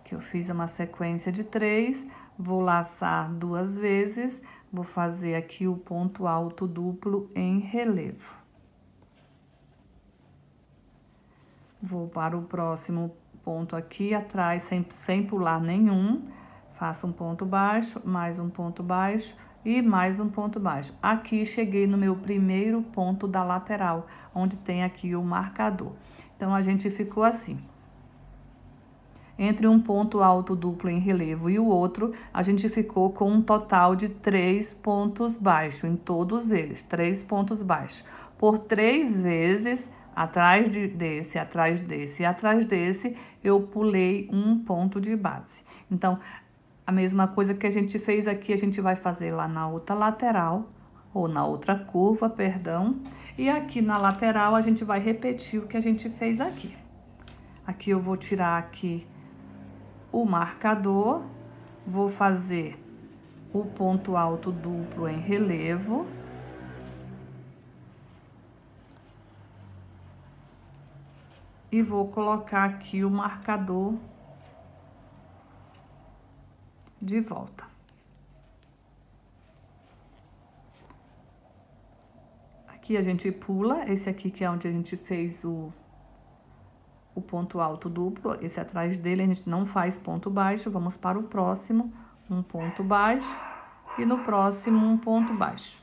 Que eu fiz uma sequência de 3, vou laçar 2 vezes, vou fazer aqui o ponto alto duplo em relevo. Vou para o próximo ponto aqui atrás, sem pular nenhum, faço um ponto baixo, mais um ponto baixo e mais um ponto baixo. Aqui cheguei no meu primeiro ponto da lateral, onde tem aqui o marcador. Então, a gente ficou assim. Entre um ponto alto duplo em relevo e o outro, a gente ficou com um total de 3 pontos baixos, em todos eles, 3 pontos baixos. Por 3 vezes, atrás desse, atrás desse e atrás desse, eu pulei um ponto de base. Então, a mesma coisa que a gente fez aqui, a gente vai fazer lá na outra lateral, ou na outra curva, perdão. E aqui na lateral, a gente vai repetir o que a gente fez aqui. Aqui eu vou tirar aqui o marcador, vou fazer o ponto alto duplo em relevo. E vou colocar aqui o marcador de volta. Aqui a gente pula, esse aqui que é onde a gente fez o ponto alto duplo, esse atrás dele a gente não faz ponto baixo, vamos para o próximo, um ponto baixo, e no próximo um ponto baixo,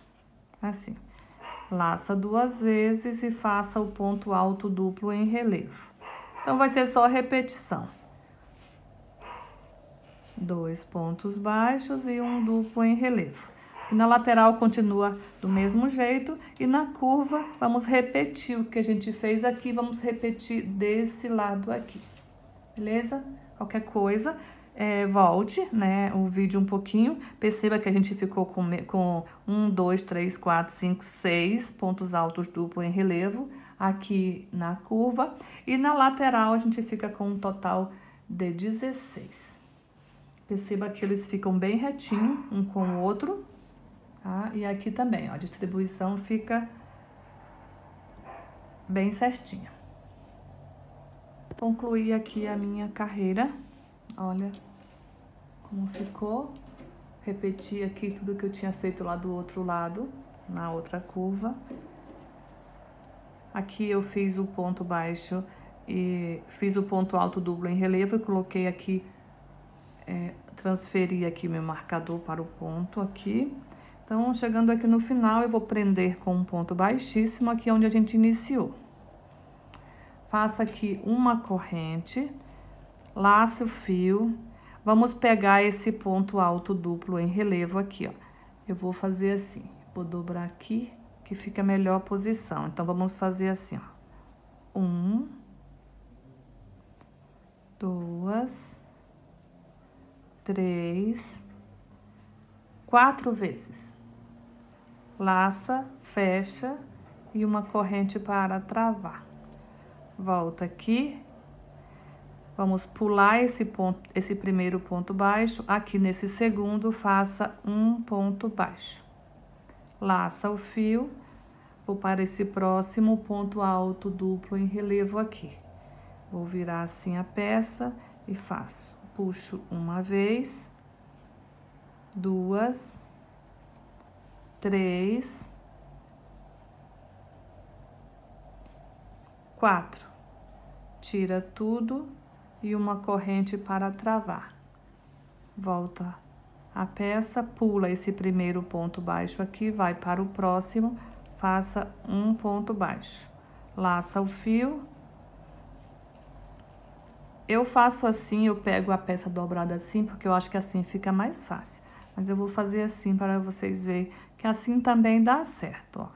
assim. Laça 2 vezes e faça o ponto alto duplo em relevo. Então, vai ser só repetição. 2 pontos baixos e um duplo em relevo. E na lateral continua do mesmo jeito e na curva vamos repetir o que a gente fez aqui, vamos repetir desse lado aqui, beleza? Qualquer coisa, volte, né, o vídeo um pouquinho, perceba que a gente ficou com 1, 2, 3, 4, 5, 6 pontos altos duplo em relevo aqui na curva e na lateral a gente fica com um total de 16. Perceba que eles ficam bem retinho um com o outro. Tá? E aqui também, ó, a distribuição fica bem certinha. Concluí aqui a minha carreira. Olha como ficou. Repeti aqui tudo que eu tinha feito lá do outro lado, na outra curva. Aqui eu fiz o ponto baixo e fiz o ponto alto duplo em relevo e coloquei aqui, transferi aqui meu marcador para o ponto aqui. Então, chegando aqui no final, eu vou prender com um ponto baixíssimo, aqui onde a gente iniciou. Faça aqui uma corrente, lace o fio. Vamos pegar esse ponto alto duplo em relevo aqui, ó. Eu vou fazer assim, vou dobrar aqui, que fica a melhor posição. Então, vamos fazer assim, ó. 1, 2, 3, 4 vezes. Laça, fecha e uma corrente para travar. Volta aqui. Vamos pular esse primeiro ponto baixo. Aqui nesse segundo, faça um ponto baixo. Laça o fio. Vou para esse próximo ponto alto duplo em relevo aqui. Vou virar assim a peça e faço. Puxo uma vez, 2, 3, 4. Tira tudo e uma corrente para travar. Volta a peça, pula esse primeiro ponto baixo aqui, vai para o próximo, faça um ponto baixo. Laça o fio. Eu faço assim, eu pego a peça dobrada assim, porque eu acho que assim fica mais fácil. Mas eu vou fazer assim para vocês verem que assim também dá certo, ó.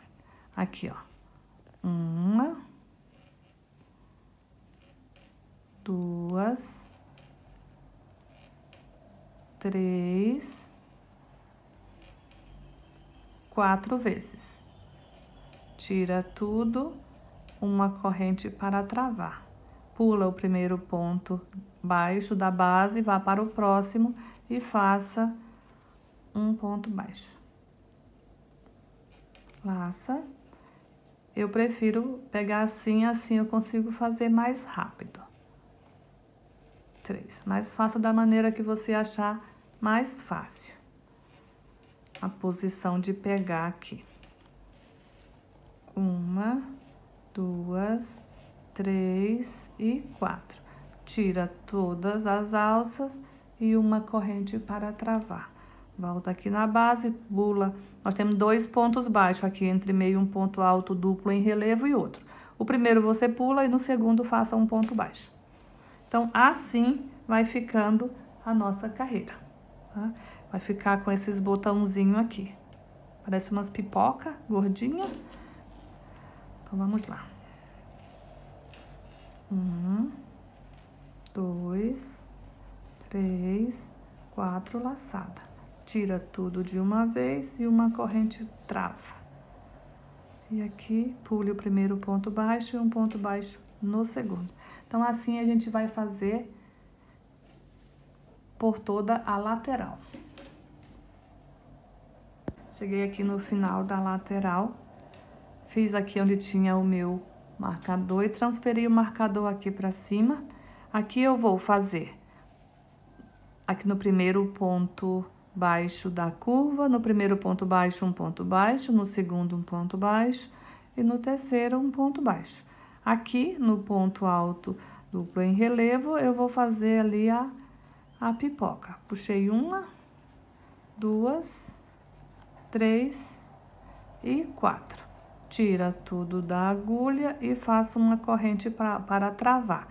Aqui, ó. 1, 2, 3, 4 vezes. Tira tudo, uma corrente para travar. Pula o primeiro ponto baixo da base, vá para o próximo e faça um ponto baixo. Laça. Eu prefiro pegar assim eu consigo fazer mais rápido. 3. Mas faça da maneira que você achar mais fácil. A posição de pegar aqui. 1, 2, 3 e 4. Tira todas as alças e uma corrente para travar. Volta aqui na base, pula. Nós temos 2 pontos baixos aqui, entre meio um ponto alto duplo em relevo e outro. O primeiro você pula e no segundo faça um ponto baixo. Então, assim vai ficando a nossa carreira, tá? Vai ficar com esses botãozinhos aqui. Parece umas pipoca gordinha. Então, vamos lá. 1, 2, 3, 4 laçadas. Tira tudo de uma vez e uma corrente trava. E aqui, pule o primeiro ponto baixo e um ponto baixo no segundo. Então, assim a gente vai fazer por toda a lateral. Cheguei aqui no final da lateral, fiz aqui onde tinha o meu marcador e transferi o marcador aqui para cima. Aqui eu vou fazer, aqui no primeiro ponto baixo da curva, no primeiro ponto baixo, um ponto baixo, no segundo, um ponto baixo e no terceiro, um ponto baixo. Aqui, no ponto alto duplo em relevo, eu vou fazer ali a pipoca. Puxei 1, 2, 3 e 4. Tira tudo da agulha e faço uma corrente para travar.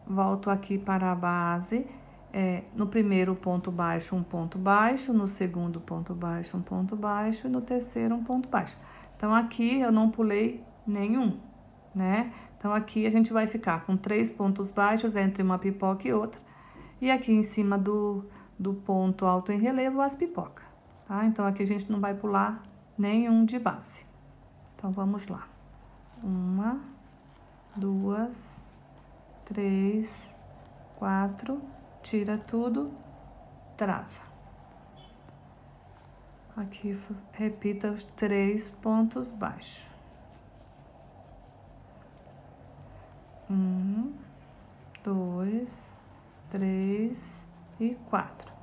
Volto aqui para a base. No primeiro ponto baixo, um ponto baixo, no segundo ponto baixo, um ponto baixo e no terceiro, um ponto baixo. Então, aqui eu não pulei nenhum, né? Então, aqui a gente vai ficar com 3 pontos baixos entre uma pipoca e outra. E aqui em cima do ponto alto em relevo, as pipocas, tá? Então, aqui a gente não vai pular nenhum de base. Então, vamos lá. 1, 2, 3, 4... Tira tudo, trava. Aqui, repita os 3 pontos baixos. 1, 2, 3 e 4.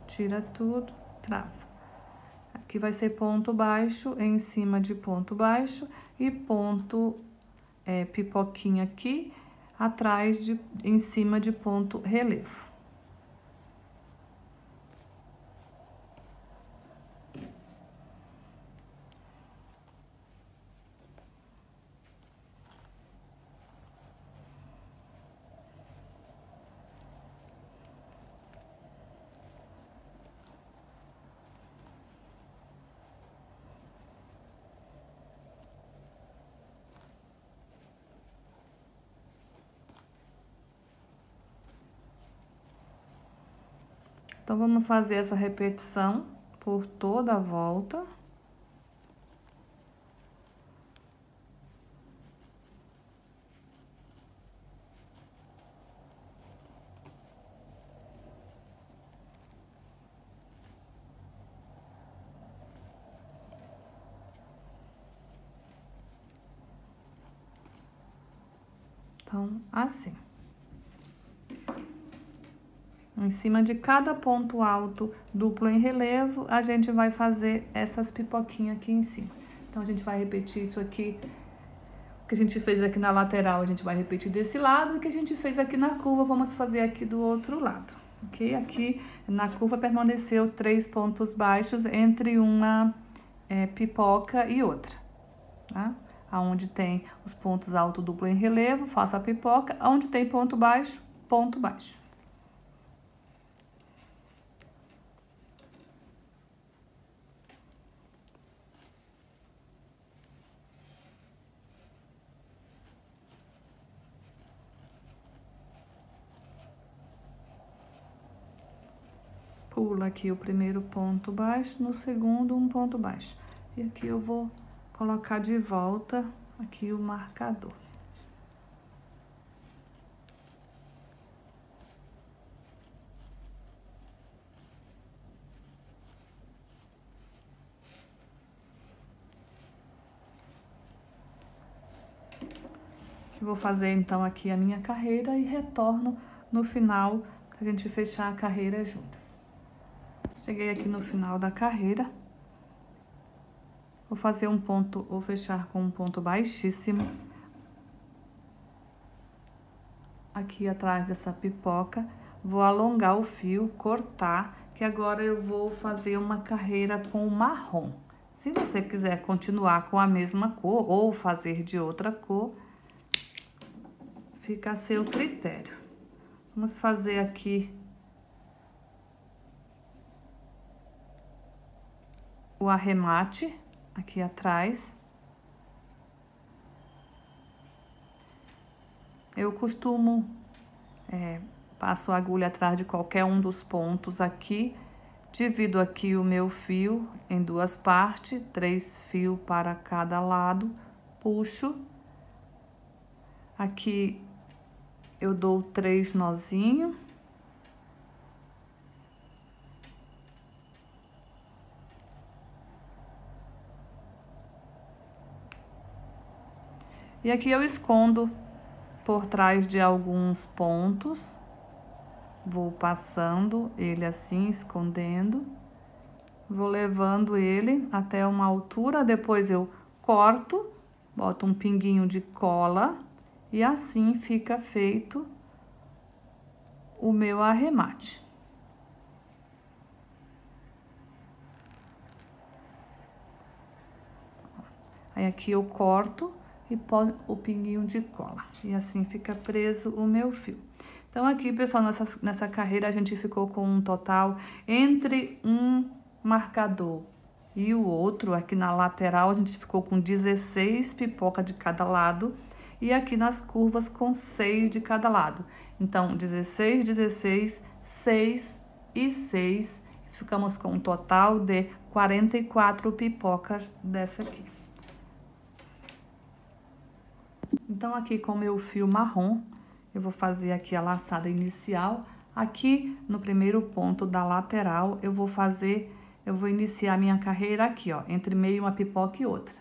Tira tudo, trava. Aqui vai ser ponto baixo em cima de ponto baixo e ponto pipoquinha aqui atrás em cima de ponto relevo. Então, vamos fazer essa repetição por toda a volta. Então, assim. Em cima de cada ponto alto duplo em relevo, a gente vai fazer essas pipoquinhas aqui em cima. Então, a gente vai repetir isso aqui, o que a gente fez aqui na lateral, a gente vai repetir desse lado, e o que a gente fez aqui na curva, vamos fazer aqui do outro lado, ok? Aqui na curva permaneceu 3 pontos baixos entre uma pipoca e outra, tá? Aonde tem os pontos alto duplo em relevo, faço a pipoca, onde tem ponto baixo, ponto baixo. Pula aqui o primeiro ponto baixo, no segundo um ponto baixo. E aqui eu vou colocar de volta aqui o marcador. Vou fazer então aqui a minha carreira e retorno no final pra gente fechar a carreira juntas. Cheguei aqui no final da carreira. Vou fazer um ponto, vou fechar com um ponto baixíssimo. Aqui atrás dessa pipoca, vou alongar o fio, cortar, que agora eu vou fazer uma carreira com o marrom. Se você quiser continuar com a mesma cor ou fazer de outra cor, fica a seu critério. Vamos fazer aqui o arremate aqui atrás. Eu costumo passo a agulha atrás de qualquer um dos pontos aqui, divido aqui o meu fio em duas partes, 3 fios para cada lado, puxo. Aqui eu dou 3 nozinhos. E aqui eu escondo por trás de alguns pontos. Vou passando ele assim, escondendo. Vou levando ele até uma altura, depois eu corto, boto um pinguinho de cola e assim fica feito o meu arremate. Aí aqui eu corto e põe o pinguinho de cola. E assim fica preso o meu fio. Então, aqui, pessoal, nessa carreira a gente ficou com um total entre um marcador e o outro. Aqui na lateral a gente ficou com 16 pipoca de cada lado. E aqui nas curvas com 6 de cada lado. Então, 16, 16, 6 e 6. Ficamos com um total de 44 pipocas dessa aqui. Então, aqui com o meu fio marrom, eu vou fazer aqui a laçada inicial. Aqui no primeiro ponto da lateral, eu vou iniciar a minha carreira aqui, ó, entre meio uma pipoca e outra.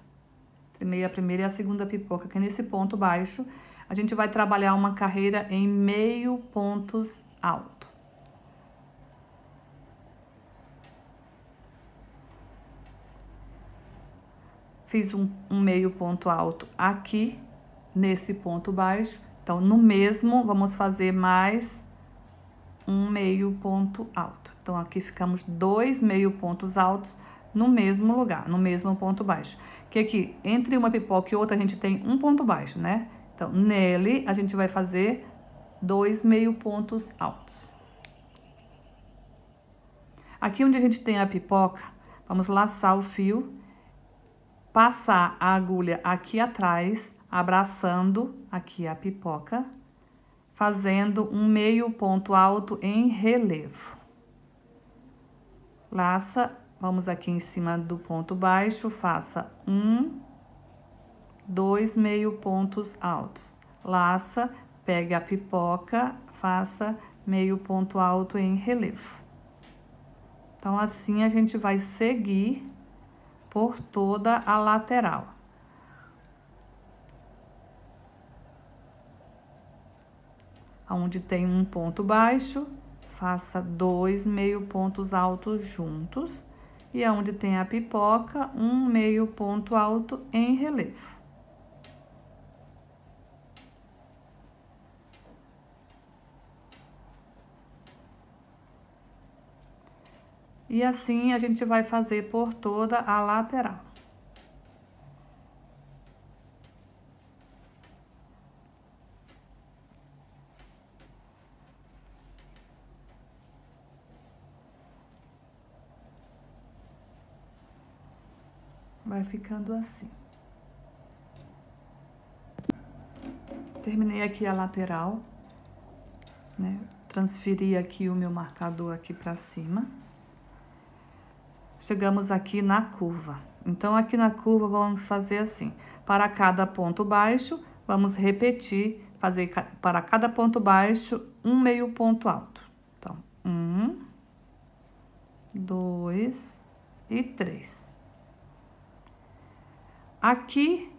Entre meio a primeira e a segunda pipoca, que é nesse ponto baixo, a gente vai trabalhar uma carreira em meio pontos alto. Fiz um meio ponto alto aqui, nesse ponto baixo. Então, no mesmo, vamos fazer mais um meio ponto alto. Então, aqui ficamos 2 meio pontos altos no mesmo lugar, no mesmo ponto baixo. Que aqui, entre uma pipoca e outra, a gente tem um ponto baixo, né? Então, nele, a gente vai fazer 2 meio pontos altos. Aqui onde a gente tem a pipoca, vamos laçar o fio, passar a agulha aqui atrás, abraçando aqui a pipoca, fazendo um meio ponto alto em relevo. Laça, vamos aqui em cima do ponto baixo, faça 1, 2 meio pontos altos. Laça, pegue a pipoca, faça meio ponto alto em relevo. Então, assim a gente vai seguir por toda a lateral. Onde tem um ponto baixo, faça 2 meio pontos altos juntos. E onde tem a pipoca, um meio ponto alto em relevo. E assim a gente vai fazer por toda a lateral. Vai ficando assim. Terminei aqui a lateral, né? Transferi aqui o meu marcador aqui pra cima. Chegamos aqui na curva. Então, aqui na curva, vamos fazer assim. Para cada ponto baixo, vamos repetir, fazer para cada ponto baixo, um meio ponto alto. Então, 1, 2 e 3. Aqui,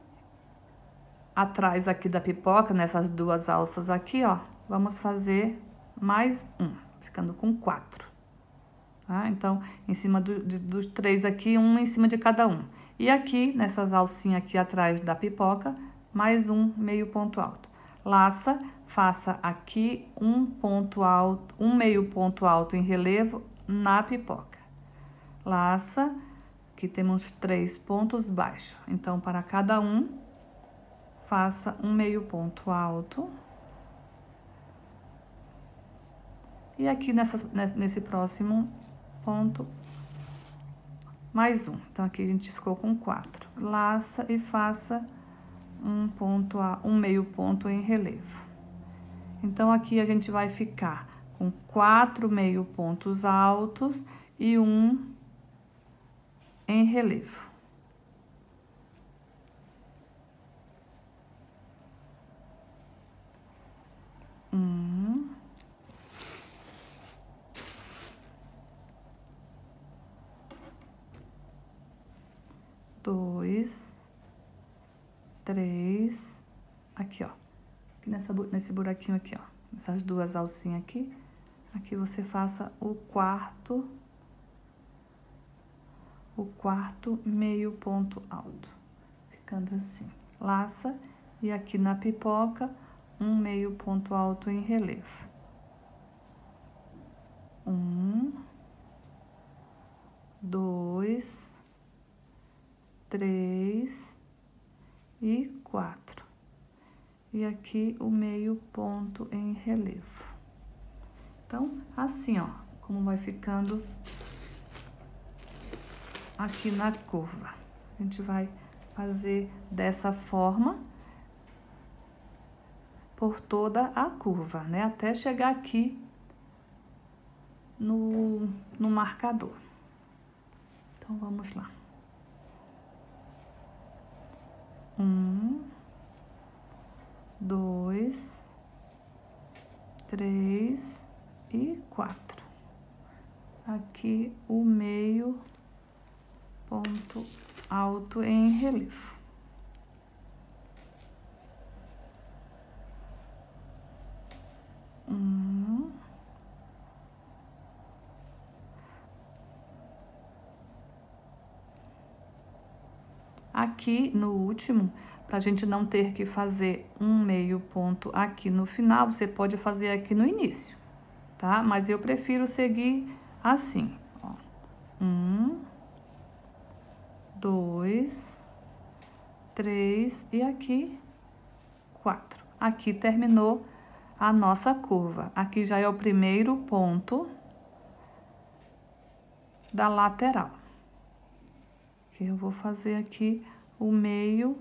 atrás aqui da pipoca, nessas duas alças aqui, ó, vamos fazer mais um, ficando com 4. Tá? Então, em cima dos 3 aqui, um em cima de cada um. E aqui, nessas alcinhas aqui atrás da pipoca, mais um meio ponto alto. Laça, faça aqui um ponto alto, um meio ponto alto em relevo na pipoca. Laça, Aqui temos 3 pontos baixos. Então, para cada um, faça um meio ponto alto. E aqui nesse próximo ponto, mais um. Então, aqui a gente ficou com 4. Laça e faça um meio ponto em relevo. Então, aqui a gente vai ficar com 4 meio pontos altos e um em relevo. Dois, 3, aqui, ó, nesse buraquinho aqui, ó, essas duas alcinhas aqui, aqui você faça o quarto meio ponto alto, ficando assim, laça, e aqui na pipoca, um meio ponto alto em relevo. 1, 2, 3 e 4. E aqui o meio ponto em relevo. Então, assim, ó, como vai ficando aqui na curva. A gente vai fazer dessa forma por toda a curva, né? Até chegar aqui no marcador. Então, vamos lá. 1, 2, 3 e 4. Aqui o meio ponto alto em relevo. Aqui no último, para a gente não ter que fazer um meio ponto aqui no final, você pode fazer aqui no início, tá? Mas eu prefiro seguir assim, ó. 1, 2, 3 e aqui 4. Aqui terminou a nossa curva. Aqui já é o primeiro ponto da lateral. Eu vou fazer aqui o meio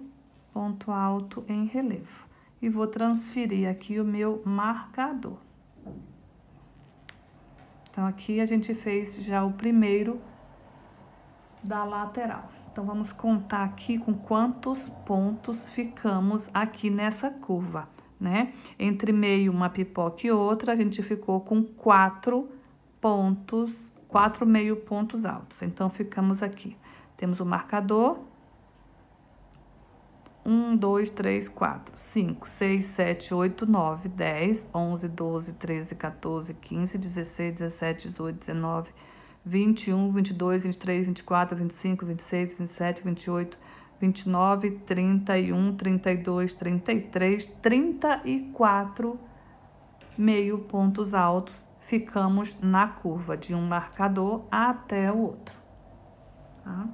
ponto alto em relevo. E vou transferir aqui o meu marcador. Então, aqui a gente fez já o primeiro da lateral. Então, vamos contar aqui com quantos pontos ficamos aqui nessa curva, né? Entre meio uma pipoca e outra, a gente ficou com 4 pontos, 4 meio pontos altos. Então, ficamos aqui. Temos o marcador. 1, 2, 3, 4, 5, 6, 7, 8, 9, 10, 11, 12, 13, 14, 15, 16, 17, 18, 19, 21, 22, 23, 24, 25, 26, 27, 28, 29, 31, 32, 33, 34 meio pontos altos. Ficamos na curva de um marcador até o outro, tá?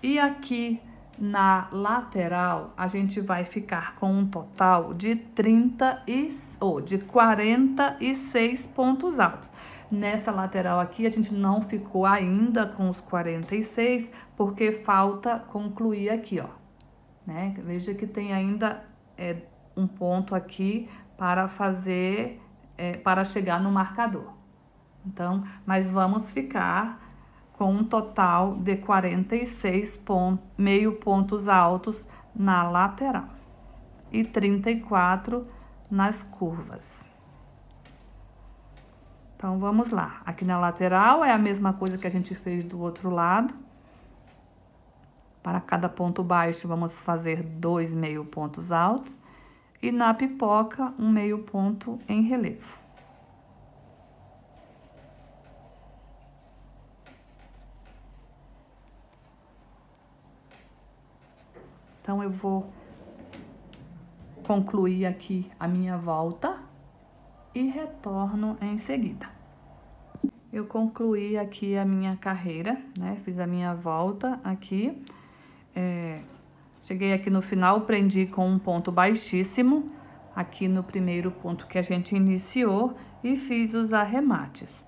E aqui na lateral, a gente vai ficar com um total de 46 pontos altos. Nessa lateral aqui, a gente não ficou ainda com os 46, porque falta concluir aqui, ó, né? Veja que tem ainda um ponto aqui para fazer, para chegar no marcador. Então, mas vamos ficar com um total de 46 meio pontos altos na lateral e 34 nas curvas. Então, vamos lá. Aqui na lateral é a mesma coisa que a gente fez do outro lado. Para cada ponto baixo, vamos fazer 2 meio pontos altos. E na pipoca, um meio ponto em relevo. Então, eu vou concluir aqui a minha volta e retorno em seguida. eu concluí aqui a minha carreira, né? Fiz a minha volta aqui. Cheguei aqui no final, prendi com um ponto baixíssimo, aqui no primeiro ponto que a gente iniciou, e fiz os arremates.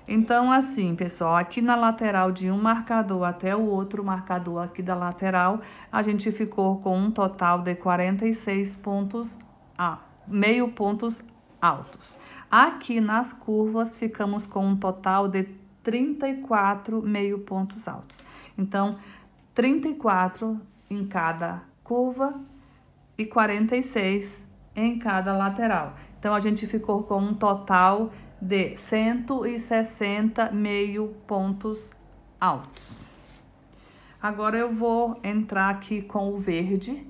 Então, assim, pessoal, aqui na lateral de um marcador até o outro marcador aqui da lateral, a gente ficou com um total de 46 pontos, meio pontos altos. Aqui nas curvas, ficamos com um total de 34 meio pontos altos. Então, 34 em cada curva e 46 em cada lateral. Então, a gente ficou com um total de 160 meio pontos altos. Agora, eu vou entrar aqui com o verde.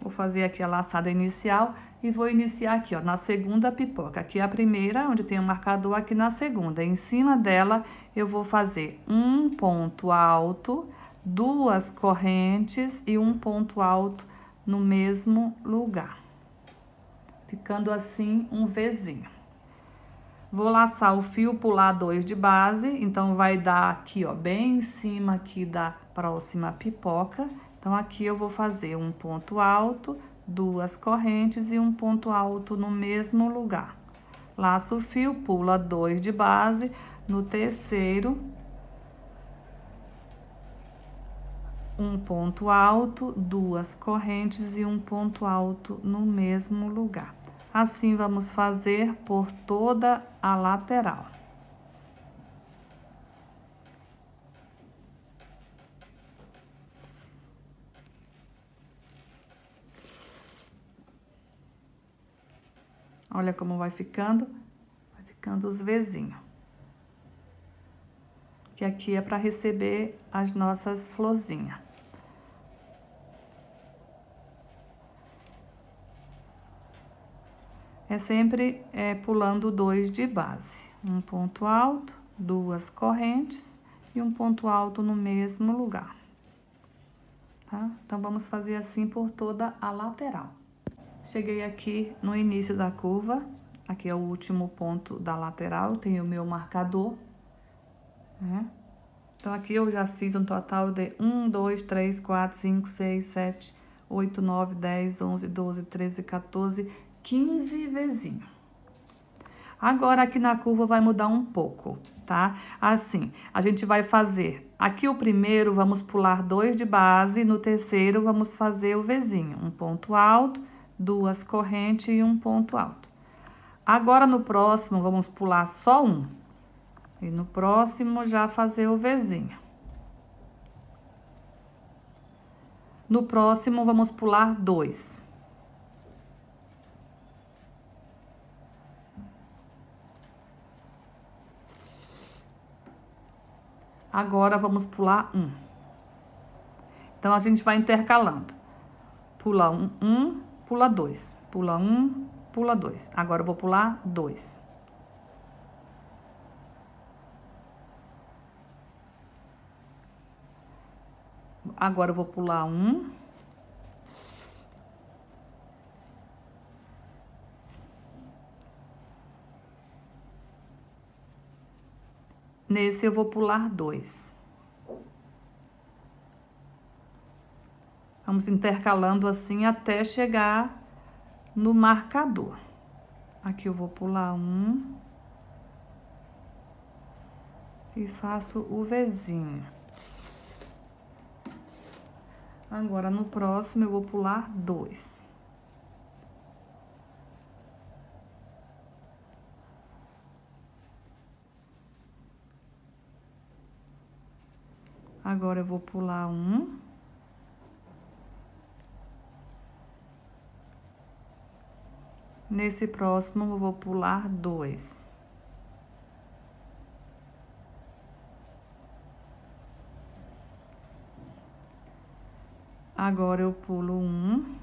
Vou fazer aqui a laçada inicial e vou iniciar aqui, ó, na segunda pipoca. Aqui é a primeira, onde tem o marcador, aqui na segunda. Em cima dela, eu vou fazer um ponto alto, 2 correntes e um ponto alto no mesmo lugar. Ficando assim um Vzinho. Vou laçar o fio, pular 2 de base, então vai dar aqui, ó, bem em cima aqui da próxima pipoca. Então, aqui eu vou fazer um ponto alto, 2 correntes e um ponto alto no mesmo lugar. Laço o fio, pula 2 de base, no terceiro, um ponto alto, 2 correntes e um ponto alto no mesmo lugar. Assim, vamos fazer por toda a lateral. Olha como vai ficando os Vzinhos. Que aqui é para receber as nossas florzinhas. É sempre pulando 2 de base. Um ponto alto, 2 correntes e um ponto alto no mesmo lugar. Tá? Então, vamos fazer assim por toda a lateral. Cheguei aqui no início da curva, aqui é o último ponto da lateral, tem o meu marcador, né? Então, aqui eu já fiz um total de 1, 2, 3, 4, 5, 6, 7, 8, 9, 10, 11, 12, 13, 14, 15 Vzinhos. Agora, aqui na curva vai mudar um pouco, tá? Assim, a gente vai fazer, aqui o primeiro, vamos pular 2 de base, no terceiro, vamos fazer o Vzinho, um ponto alto, 2 correntes e um ponto alto. Agora, no próximo, vamos pular só um. E no próximo, já fazer o Vzinho. No próximo, vamos pular 2. Agora, vamos pular 1. Então, a gente vai intercalando. Pula 1, pula 2. Pula 1, pula 2. Agora, eu vou pular 2. Agora, eu vou pular 1. Nesse, eu vou pular 2. Vamos intercalando assim até chegar no marcador. Aqui eu vou pular 1. E faço o Vzinho. Agora, no próximo, eu vou pular 2. Agora, eu vou pular 1. Nesse próximo, eu vou pular 2. Agora, eu pulo 1.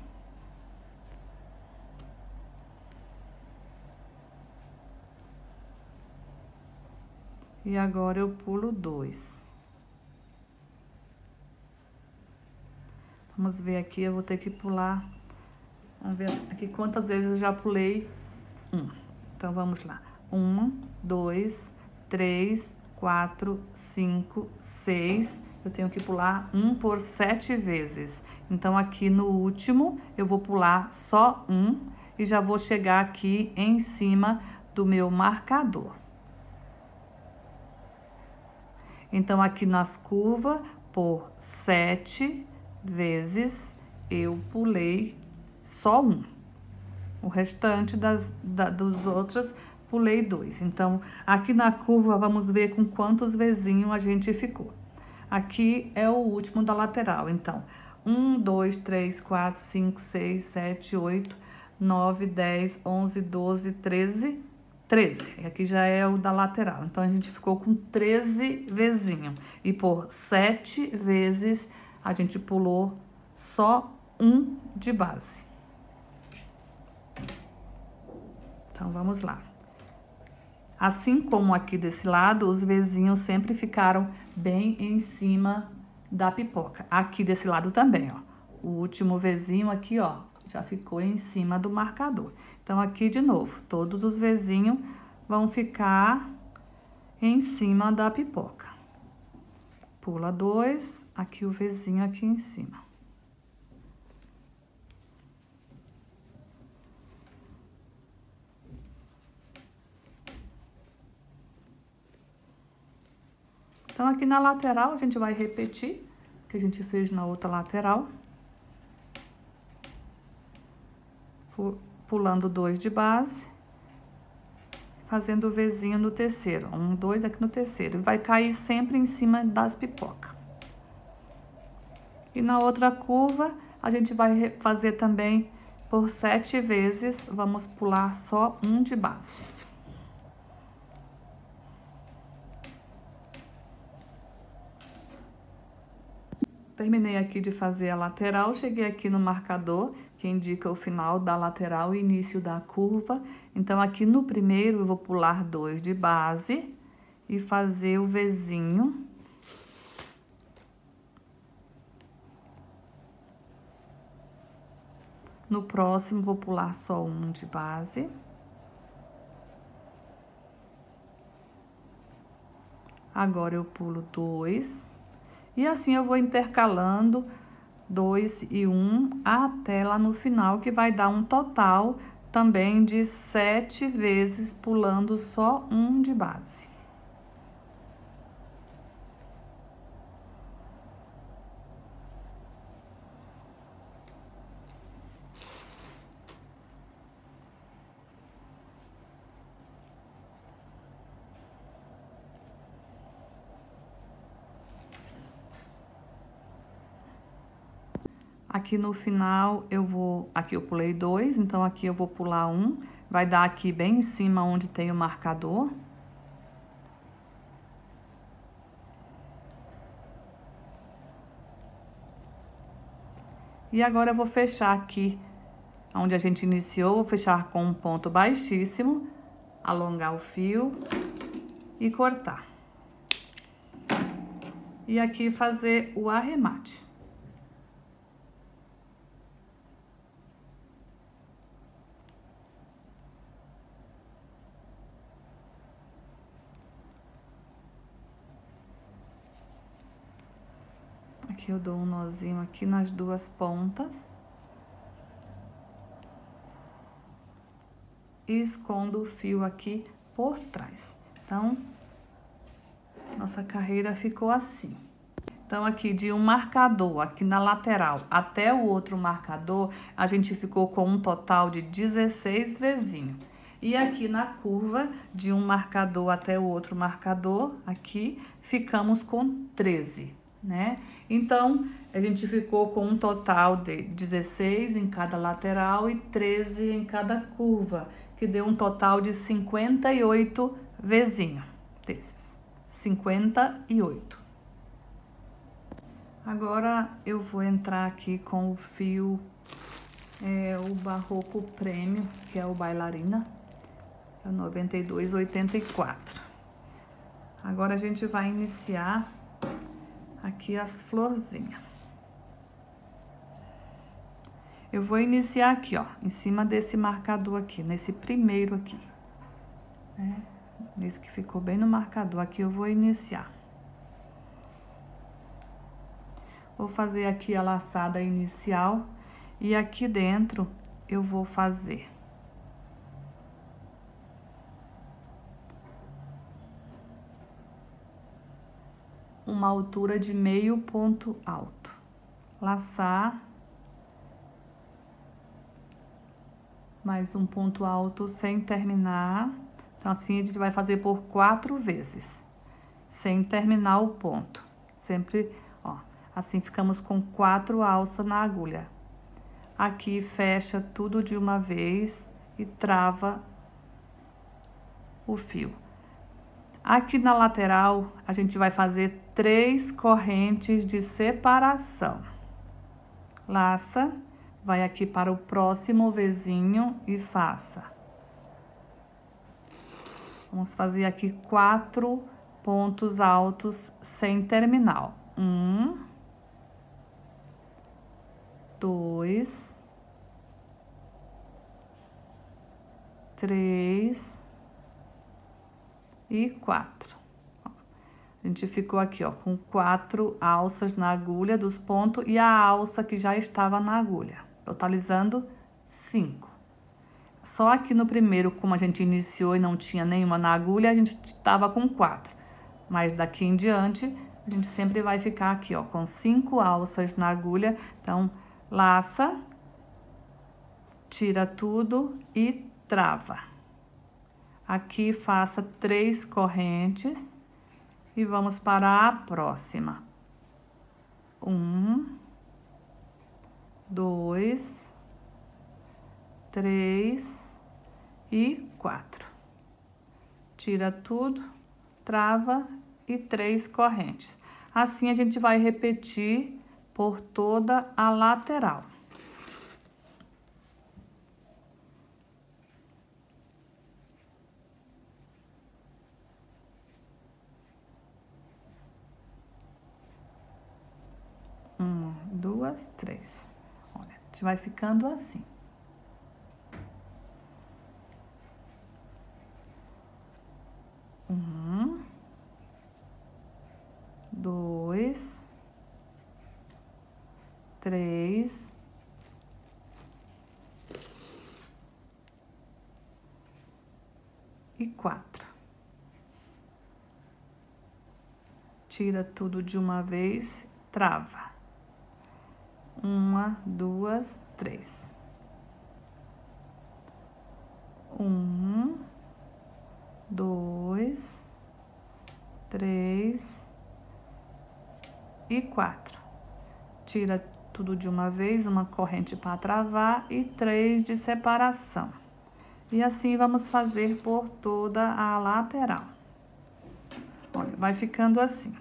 E agora, eu pulo 2. Vamos ver aqui, eu vou ter que pular. Vamos ver aqui quantas vezes eu já pulei 1. Então, vamos lá. 1, 2, 3, 4, 5, 6. Eu tenho que pular 1 por 7 vezes. Então, aqui no último, eu vou pular só 1 e já vou chegar aqui em cima do meu marcador. Então, aqui nas curvas, por 7 vezes, eu pulei só 1. O restante dos outros, pulei 2. Então, aqui na curva, vamos ver com quantos vezinhos a gente ficou. Aqui é o último da lateral. Então, 1, 2, 3, 4, 5, 6, 7, 8, 9, 10, 11, 12, 13, 13. Aqui já é o da lateral. Então, a gente ficou com 13 vezinhos. E por 7 vezes, a gente pulou só 1 de base. Então, vamos lá. Assim como aqui desse lado, os vezinhos sempre ficaram bem em cima da pipoca. Aqui desse lado também, ó. O último vezinho aqui, ó, já ficou em cima do marcador. Então, aqui de novo, todos os vezinhos vão ficar em cima da pipoca. Pula 2, aqui o vezinho aqui em cima. Então, aqui na lateral, a gente vai repetir o que a gente fez na outra lateral. Pulando 2 de base. Fazendo o vezinho no terceiro. 1, 2 aqui no terceiro. E vai cair sempre em cima das pipocas. E na outra curva, a gente vai fazer também por 7 vezes. Vamos pular só 1 de base. Terminei aqui de fazer a lateral, cheguei aqui no marcador, que indica o final da lateral e início da curva. Então, aqui no primeiro, eu vou pular 2 de base e fazer o vezinho. No próximo, vou pular só 1 de base. Agora, eu pulo 2. E assim eu vou intercalando 2 e 1 até lá no final, que vai dar um total também de 7 vezes pulando só 1 de base. Aqui no final, aqui eu pulei 2, então aqui eu vou pular 1. Vai dar aqui bem em cima onde tem o marcador. E agora eu vou fechar aqui, onde a gente iniciou, vou fechar com um ponto baixíssimo, alongar o fio e cortar. E aqui fazer o arremate. Aqui eu dou um nozinho aqui nas duas pontas. E escondo o fio aqui por trás. Então, nossa carreira ficou assim. Então, aqui de um marcador, aqui na lateral, até o outro marcador, a gente ficou com um total de 16 vezinhos. E aqui na curva, de um marcador até o outro marcador, aqui, ficamos com 13, né? Então, a gente ficou com um total de 16 em cada lateral e 13 em cada curva, que deu um total de 58 vezinhos desses. 58. Agora, eu vou entrar aqui com o fio, o Barroco Premium, que é o Bailarina, é o 9284. Agora, a gente vai iniciar aqui as florzinhas. Eu vou iniciar aqui, ó, em cima desse marcador aqui, nesse primeiro aqui. né? Isso que ficou bem no marcador. Aqui eu vou iniciar. Vou fazer aqui a laçada inicial e aqui dentro eu vou fazer uma altura de meio ponto alto. Laçar. Mais um ponto alto sem terminar. Então, assim, a gente vai fazer por 4 vezes, sem terminar o ponto. Sempre, ó, assim ficamos com 4 alças na agulha. Aqui fecha tudo de uma vez e trava o fio. Aqui na lateral, a gente vai fazer 3 correntes de separação. Laça, vai aqui para o próximo Vzinho e faça. Vamos fazer aqui 4 pontos altos sem terminar. 1, 2, 3 e 4. A gente ficou aqui, ó, com 4 alças na agulha dos pontos e a alça que já estava na agulha, totalizando 5. Só aqui no primeiro, como a gente iniciou e não tinha nenhuma na agulha, a gente estava com 4. Mas daqui em diante, a gente sempre vai ficar aqui, ó, com 5 alças na agulha. Então, laça, tira tudo e trava. Aqui faça 3 correntes e vamos para a próxima. 1, 2, 3 e 4. Tira tudo, trava e 3 correntes. Assim a gente vai repetir por toda a lateral. Uma, 2, 3. Olha, a gente vai ficando assim. Um, 2, 3 e 4. Tira tudo de uma vez, trava. 1, 2, 3. 1, 2, 3 e 4. Tira tudo de uma vez, uma corrente para travar e 3 de separação. E assim vamos fazer por toda a lateral. Olha, vai ficando assim.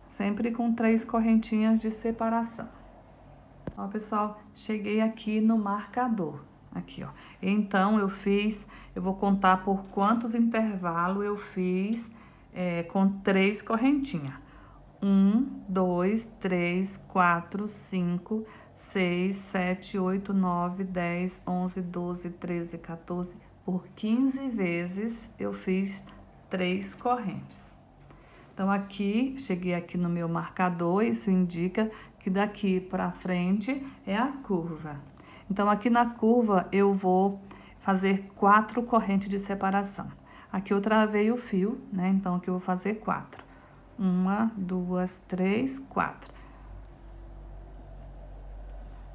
Sempre com 3 correntinhas de separação. Ó, pessoal, cheguei aqui no marcador. Aqui, ó. Então, eu vou contar por quantos intervalos eu fiz com 3 correntinhas. 1, 2, 3, 4, 5, 6, 7, 8, 9, 10, 11, 12, 13, 14. Por 15 vezes eu fiz 3 correntes. Então, aqui, cheguei aqui no meu marcador, isso indica que daqui para frente é a curva. Então, aqui na curva, eu vou fazer 4 correntes de separação. Aqui eu travei o fio, né? Então, aqui eu vou fazer 4. 1, 2, 3, 4.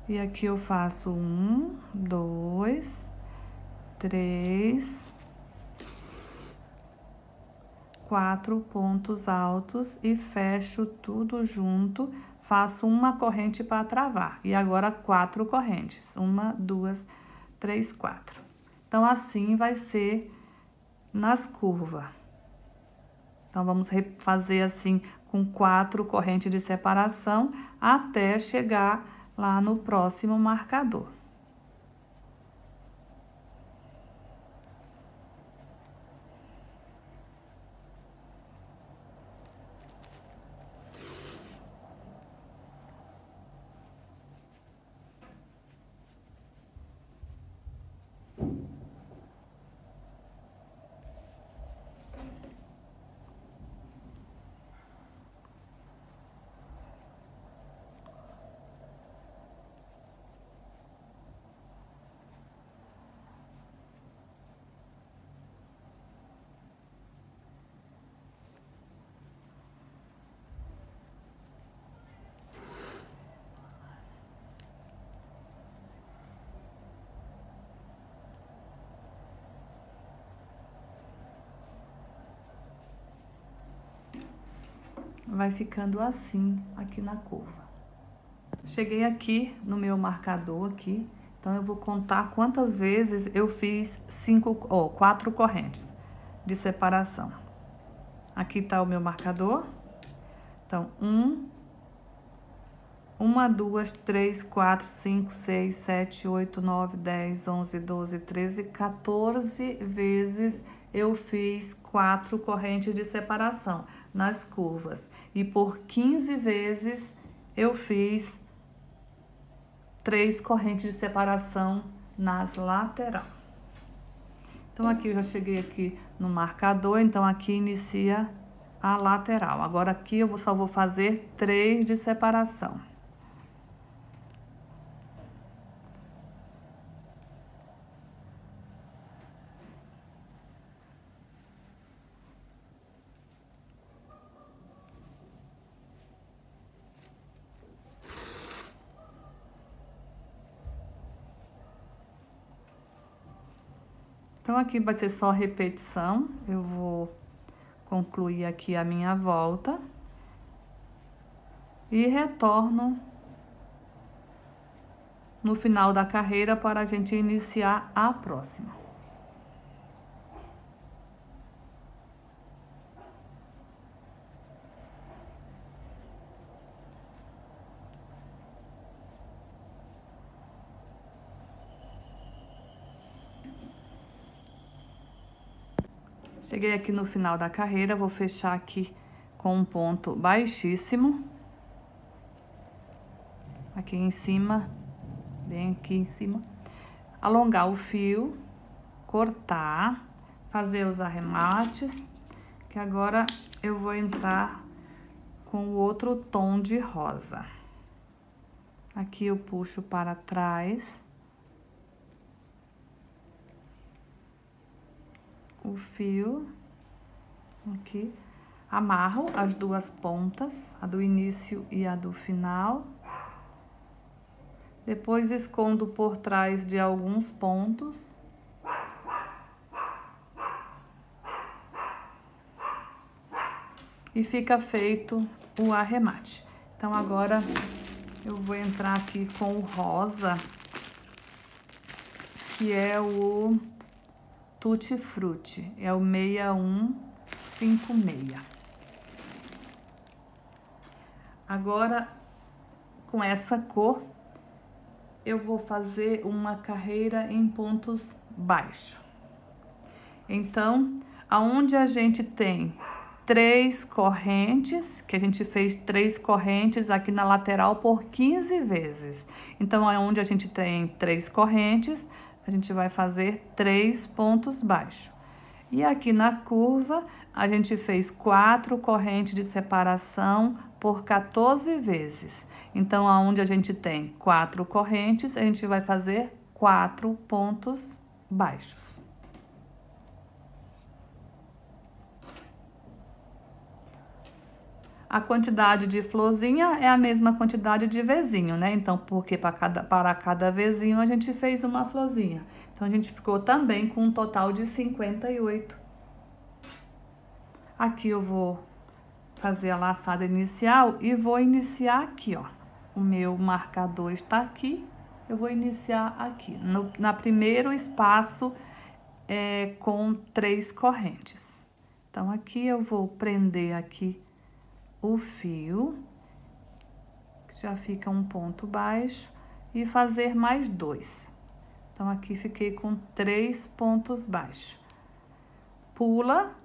E aqui eu faço 1, 2, 3, 4 pontos altos e fecho tudo junto, faço uma corrente para travar. E agora 4 correntes. 1, 2, 3, 4. Então, assim vai ser nas curvas. Então, vamos fazer assim com 4 correntes de separação até chegar lá no próximo marcador. vai ficando assim aqui na curva. Cheguei aqui no meu marcador aqui, então eu vou contar quantas vezes eu fiz 4 correntes de separação. Aqui tá o meu marcador. Então, 1, 2, 3, 4, 5, 6, 7, 8, 9, 10, 11, 12, 13, 14 vezes eu fiz 4 correntes de separação nas curvas. E por 15 vezes eu fiz 3 correntes de separação nas lateral. Então, aqui eu já cheguei aqui no marcador, então aqui inicia a lateral. Agora, aqui eu só vou fazer 3 de separação. Então, aqui vai ser só repetição. Eu vou concluir aqui a minha volta. E retorno no final da carreira para a gente iniciar a próxima. Cheguei aqui no final da carreira, vou fechar aqui com um ponto baixíssimo. Aqui em cima, bem aqui em cima. Alongar o fio, cortar, fazer os arremates, que agora eu vou entrar com o outro tom de rosa. Aqui eu puxo para trás. O fio, aqui, amarro as duas pontas, a do início e a do final. Depois escondo por trás de alguns pontos. E fica feito o arremate. Então, agora eu vou entrar aqui com o rosa, que é o Tutti Frutti, é o 6156. Agora, com essa cor, eu vou fazer uma carreira em pontos baixos. Então, aonde a gente tem 3 correntes, que a gente fez 3 correntes aqui na lateral por 15 vezes. Então, aonde a gente tem 3 correntes, a gente vai fazer 3 pontos baixos. E aqui na curva, a gente fez 4 correntes de separação por 14 vezes. Então, aonde a gente tem 4 correntes, a gente vai fazer 4 pontos baixos. A quantidade de florzinha é a mesma quantidade de vezinho, né? Então, porque para cada vezinho a gente fez uma florzinha. Então, a gente ficou também com um total de 58. Aqui eu vou fazer a laçada inicial e vou iniciar aqui, ó. O meu marcador está aqui, eu vou iniciar aqui. Na primeiro espaço com 3 correntes. Então, aqui eu vou prender aqui o fio, que já fica um ponto baixo, e fazer mais 2. Então, aqui fiquei com 3 pontos baixos. Pula,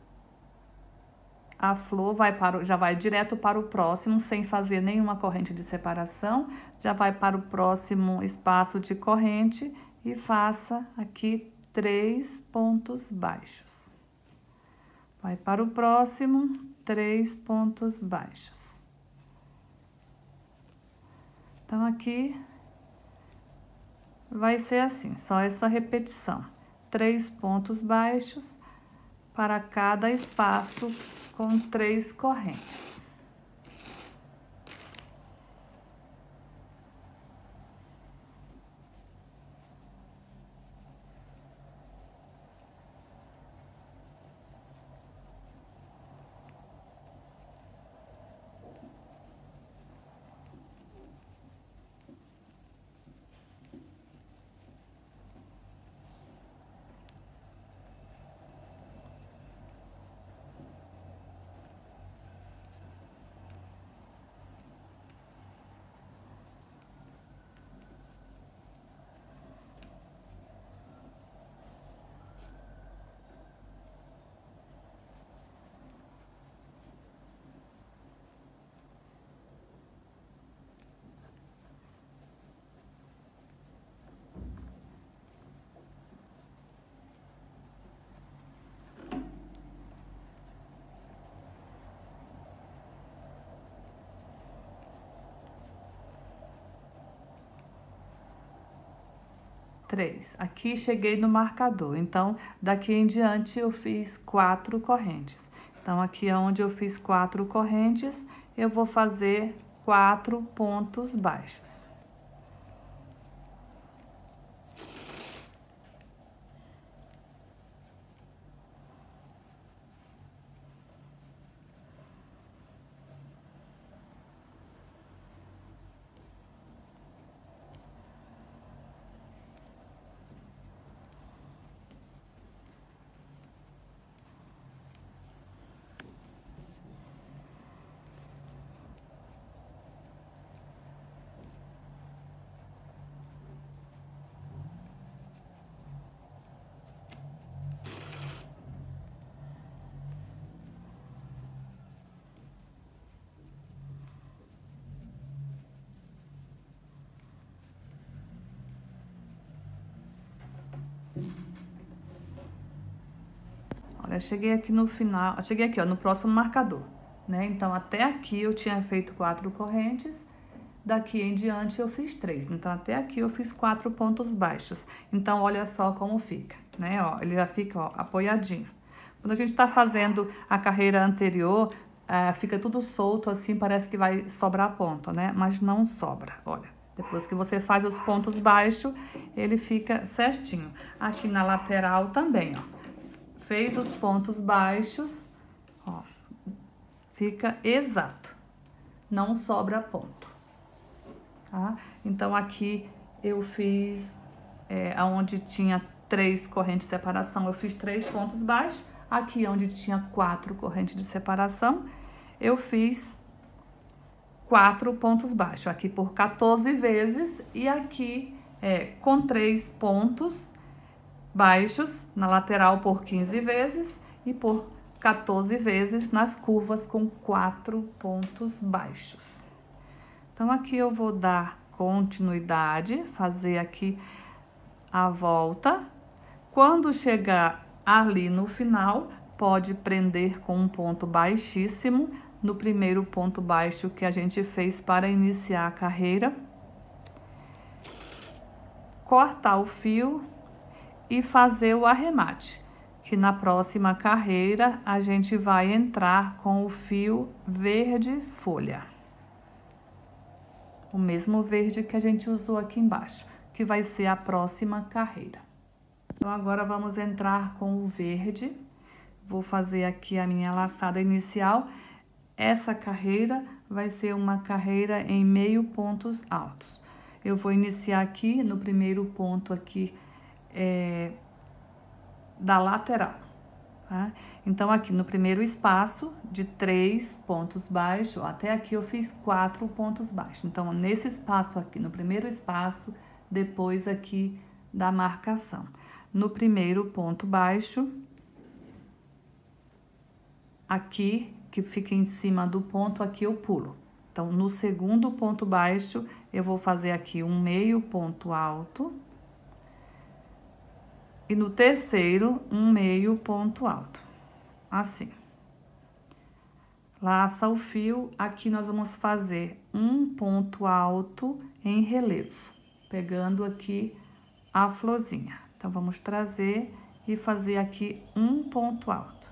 a flor já vai direto para o próximo, sem fazer nenhuma corrente de separação, já vai para o próximo espaço de corrente e faça aqui 3 pontos baixos. Vai para o próximo, 3 pontos baixos. Então, aqui vai ser assim, só essa repetição. 3 pontos baixos para cada espaço com 3 correntes. 3. Aqui cheguei no marcador, então daqui em diante eu fiz 4 correntes. Então aqui onde eu fiz 4 correntes, eu vou fazer 4 pontos baixos. Olha, cheguei aqui no final, cheguei aqui, ó, no próximo marcador, né? Então, até aqui eu tinha feito 4 correntes, daqui em diante eu fiz 3. Então, até aqui eu fiz 4 pontos baixos. Então, olha só como fica, né? Ó, ele já fica, ó, apoiadinho. Quando a gente tá fazendo a carreira anterior, fica tudo solto assim, parece que vai sobrar ponto, né? Mas não sobra, olha. Depois que você faz os pontos baixos, ele fica certinho. Aqui na lateral também, ó. Fez os pontos baixos, ó, fica exato, não sobra ponto, tá? Então, aqui eu fiz, onde tinha 3 correntes de separação, eu fiz 3 pontos baixos. Aqui, onde tinha 4 correntes de separação, eu fiz 4 pontos baixos. Aqui por 14 vezes e aqui com 3 pontos baixos na lateral por 15 vezes e por 14 vezes nas curvas com 4 pontos baixos. Então, aqui eu vou dar continuidade, fazer aqui a volta. Quando chegar ali no final, pode prender com um ponto baixíssimo no primeiro ponto baixo que a gente fez para iniciar a carreira. Cortar o fio e fazer o arremate, que na próxima carreira a gente vai entrar com o fio verde folha. O mesmo verde que a gente usou aqui embaixo, que vai ser a próxima carreira. Então, agora vamos entrar com o verde. Vou fazer aqui a minha laçada inicial. Essa carreira vai ser uma carreira em meio pontos altos. Eu vou iniciar aqui no primeiro ponto aqui, da lateral, tá? Então, aqui no primeiro espaço de 3 pontos baixos, até aqui eu fiz 4 pontos baixos. Então, nesse espaço aqui, no primeiro espaço, depois aqui da marcação. No primeiro ponto baixo, aqui, que fica em cima do ponto, aqui eu pulo. Então, no segundo ponto baixo, eu vou fazer aqui um meio ponto alto. E no terceiro, um meio ponto alto, assim. Laça o fio, aqui nós vamos fazer um ponto alto em relevo, pegando aqui a florzinha. Então, vamos trazer e fazer aqui um ponto alto.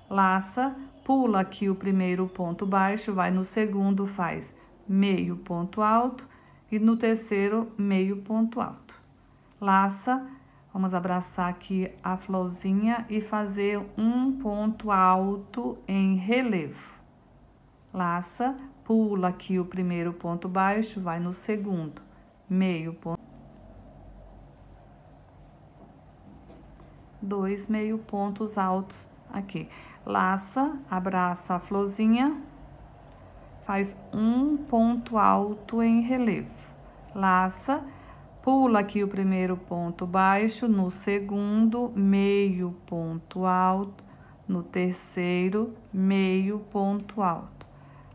Laça, pula aqui o primeiro ponto baixo, vai no segundo, faz meio ponto alto e no terceiro, meio ponto alto. Laça. Vamos abraçar aqui a florzinha e fazer um ponto alto em relevo. Laça, pula aqui o primeiro ponto baixo, vai no segundo, meio ponto. 2 meio pontos altos aqui. Laça, abraça a florzinha, faz um ponto alto em relevo. Laça, pula aqui o primeiro ponto baixo, no segundo, meio ponto alto, no terceiro, meio ponto alto.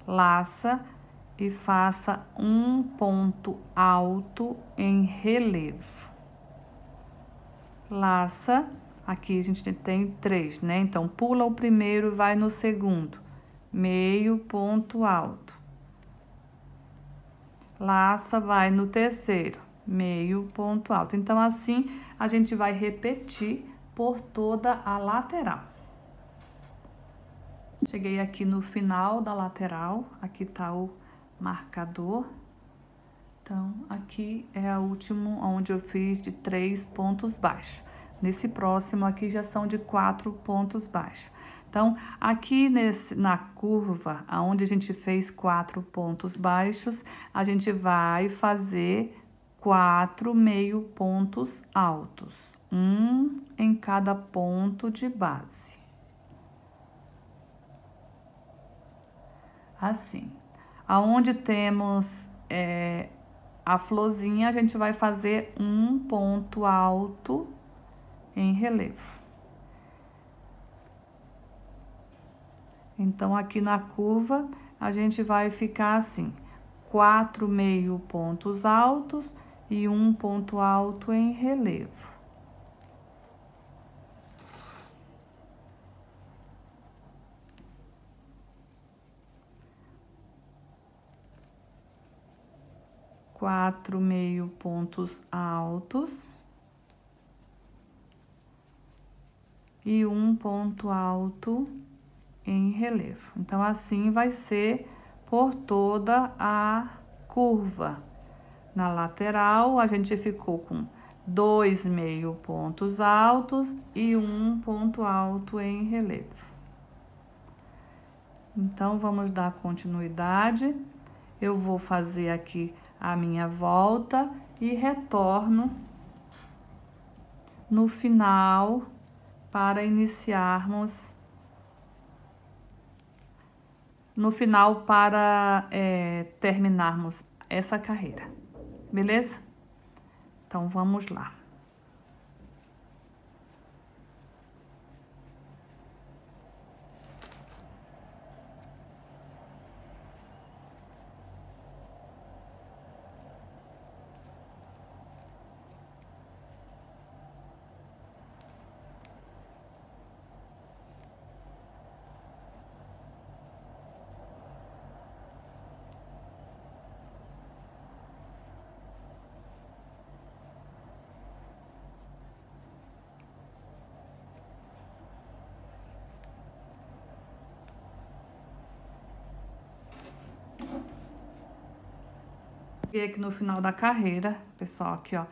Laça e faça um ponto alto em relevo. Laça, aqui a gente tem 3, né? Então, pula o primeiro, vai no segundo, meio ponto alto. Laça, vai no terceiro. meio ponto alto. Então, assim, a gente vai repetir por toda a lateral. Cheguei aqui no final da lateral, aqui tá o marcador. Então, aqui é o último onde eu fiz de 3 pontos baixos. Nesse próximo aqui já são de 4 pontos baixos. Então, aqui na curva, onde a gente fez 4 pontos baixos, a gente vai fazer 4 meio pontos altos. Um em cada ponto de base. Assim. Aonde temos a florzinha, a gente vai fazer um ponto alto em relevo. Então, aqui na curva, a gente vai ficar assim, 4 meio pontos altos e um ponto alto em relevo. Quatro meio pontos altos e um ponto alto em relevo. Então, assim vai ser por toda a curva. Na lateral, a gente ficou com 2 meio pontos altos e um ponto alto em relevo. Então, vamos dar continuidade. Eu vou fazer aqui a minha volta e retorno no final para iniciarmos, terminarmos essa carreira, beleza? Então, vamos lá. Cheguei aqui no final da carreira, pessoal, aqui ó,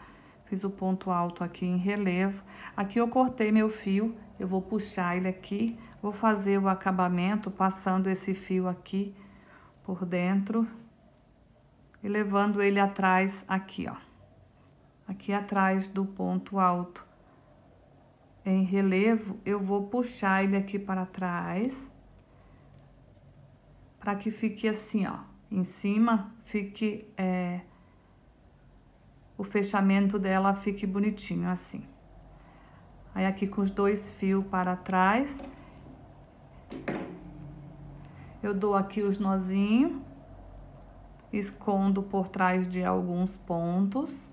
fiz o ponto alto aqui em relevo. Aqui eu cortei meu fio, eu vou puxar ele aqui, vou fazer o acabamento passando esse fio aqui por dentro e levando ele atrás aqui, ó. Aqui atrás do ponto alto em relevo, eu vou puxar ele aqui para trás, para que fique assim, ó. Em cima, fique, o fechamento dela fique bonitinho, assim. Aí, aqui com os 2 fios para trás, eu dou aqui os nozinhos, escondo por trás de alguns pontos.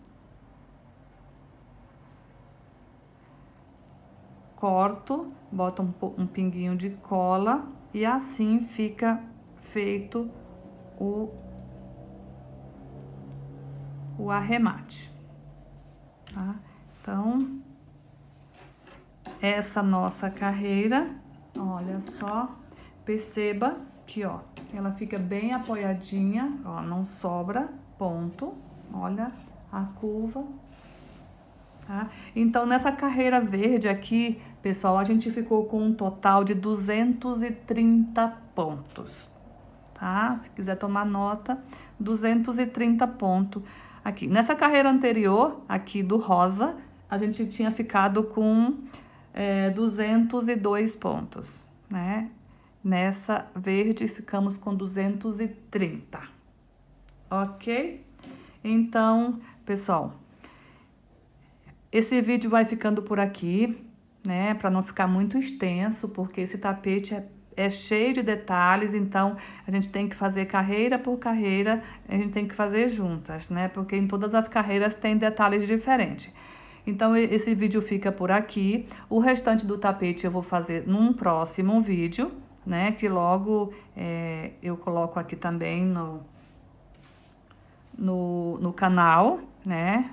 Corto, boto um pinguinho de cola e assim fica feito o arremate, tá? Então, essa nossa carreira, olha só, perceba que, ó, ela fica bem apoiadinha, ó, não sobra ponto, olha a curva, tá? Então, nessa carreira verde aqui, pessoal, a gente ficou com um total de 230 pontos. Tá? Se quiser tomar nota, 230 pontos aqui. Nessa carreira anterior, aqui do rosa, a gente tinha ficado com 202 pontos, né? Nessa verde, ficamos com 230, ok? Então, pessoal, esse vídeo vai ficando por aqui, né? Para não ficar muito extenso, porque esse tapete é cheio de detalhes, então a gente tem que fazer carreira por carreira, a gente tem que fazer juntas, né? Porque em todas as carreiras tem detalhes diferentes. Então, esse vídeo fica por aqui. O restante do tapete eu vou fazer num próximo vídeo, né? Que logo eu coloco aqui também no canal. né?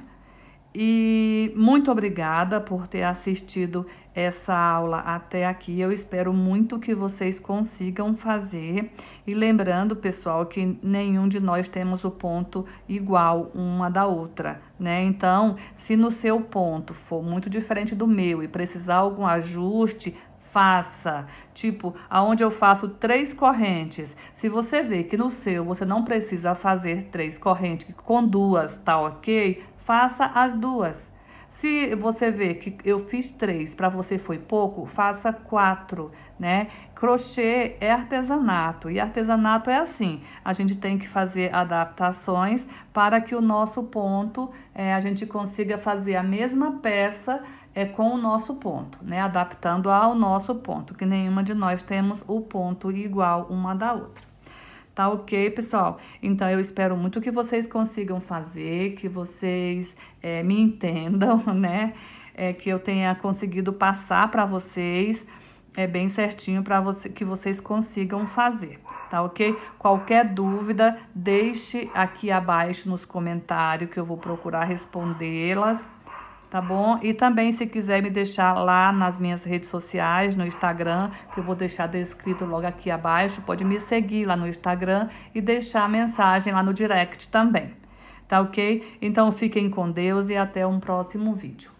E muito obrigada por ter assistido essa aula até aqui. Eu espero muito que vocês consigam fazer. E lembrando, pessoal, que nenhum de nós temos o ponto igual uma da outra, né? Então, se no seu ponto for muito diferente do meu e precisar algum ajuste, faça. Tipo, aonde eu faço 3 correntes. Se você vê que no seu você não precisa fazer 3 correntes, com 2 tá ok, faça as 2. Se você vê que eu fiz 3, para você foi pouco, faça 4, né? Crochê é artesanato, e artesanato é assim, a gente tem que fazer adaptações para que o nosso ponto, a gente consiga fazer a mesma peça com o nosso ponto, né? Adaptando ao nosso ponto, que nenhuma de nós temos o ponto igual uma da outra. Tá ok, pessoal? Então, eu espero muito que vocês consigam fazer, que vocês me entendam, né? Que eu tenha conseguido passar para vocês bem certinho para que vocês consigam fazer, tá ok? Qualquer dúvida, deixe aqui abaixo nos comentários que eu vou procurar respondê-las. Tá bom? E também, se quiser me deixar lá nas minhas redes sociais, no Instagram, que eu vou deixar descrito logo aqui abaixo, pode me seguir lá no Instagram e deixar a mensagem lá no direct também. Tá ok? Então, fiquem com Deus e até um próximo vídeo.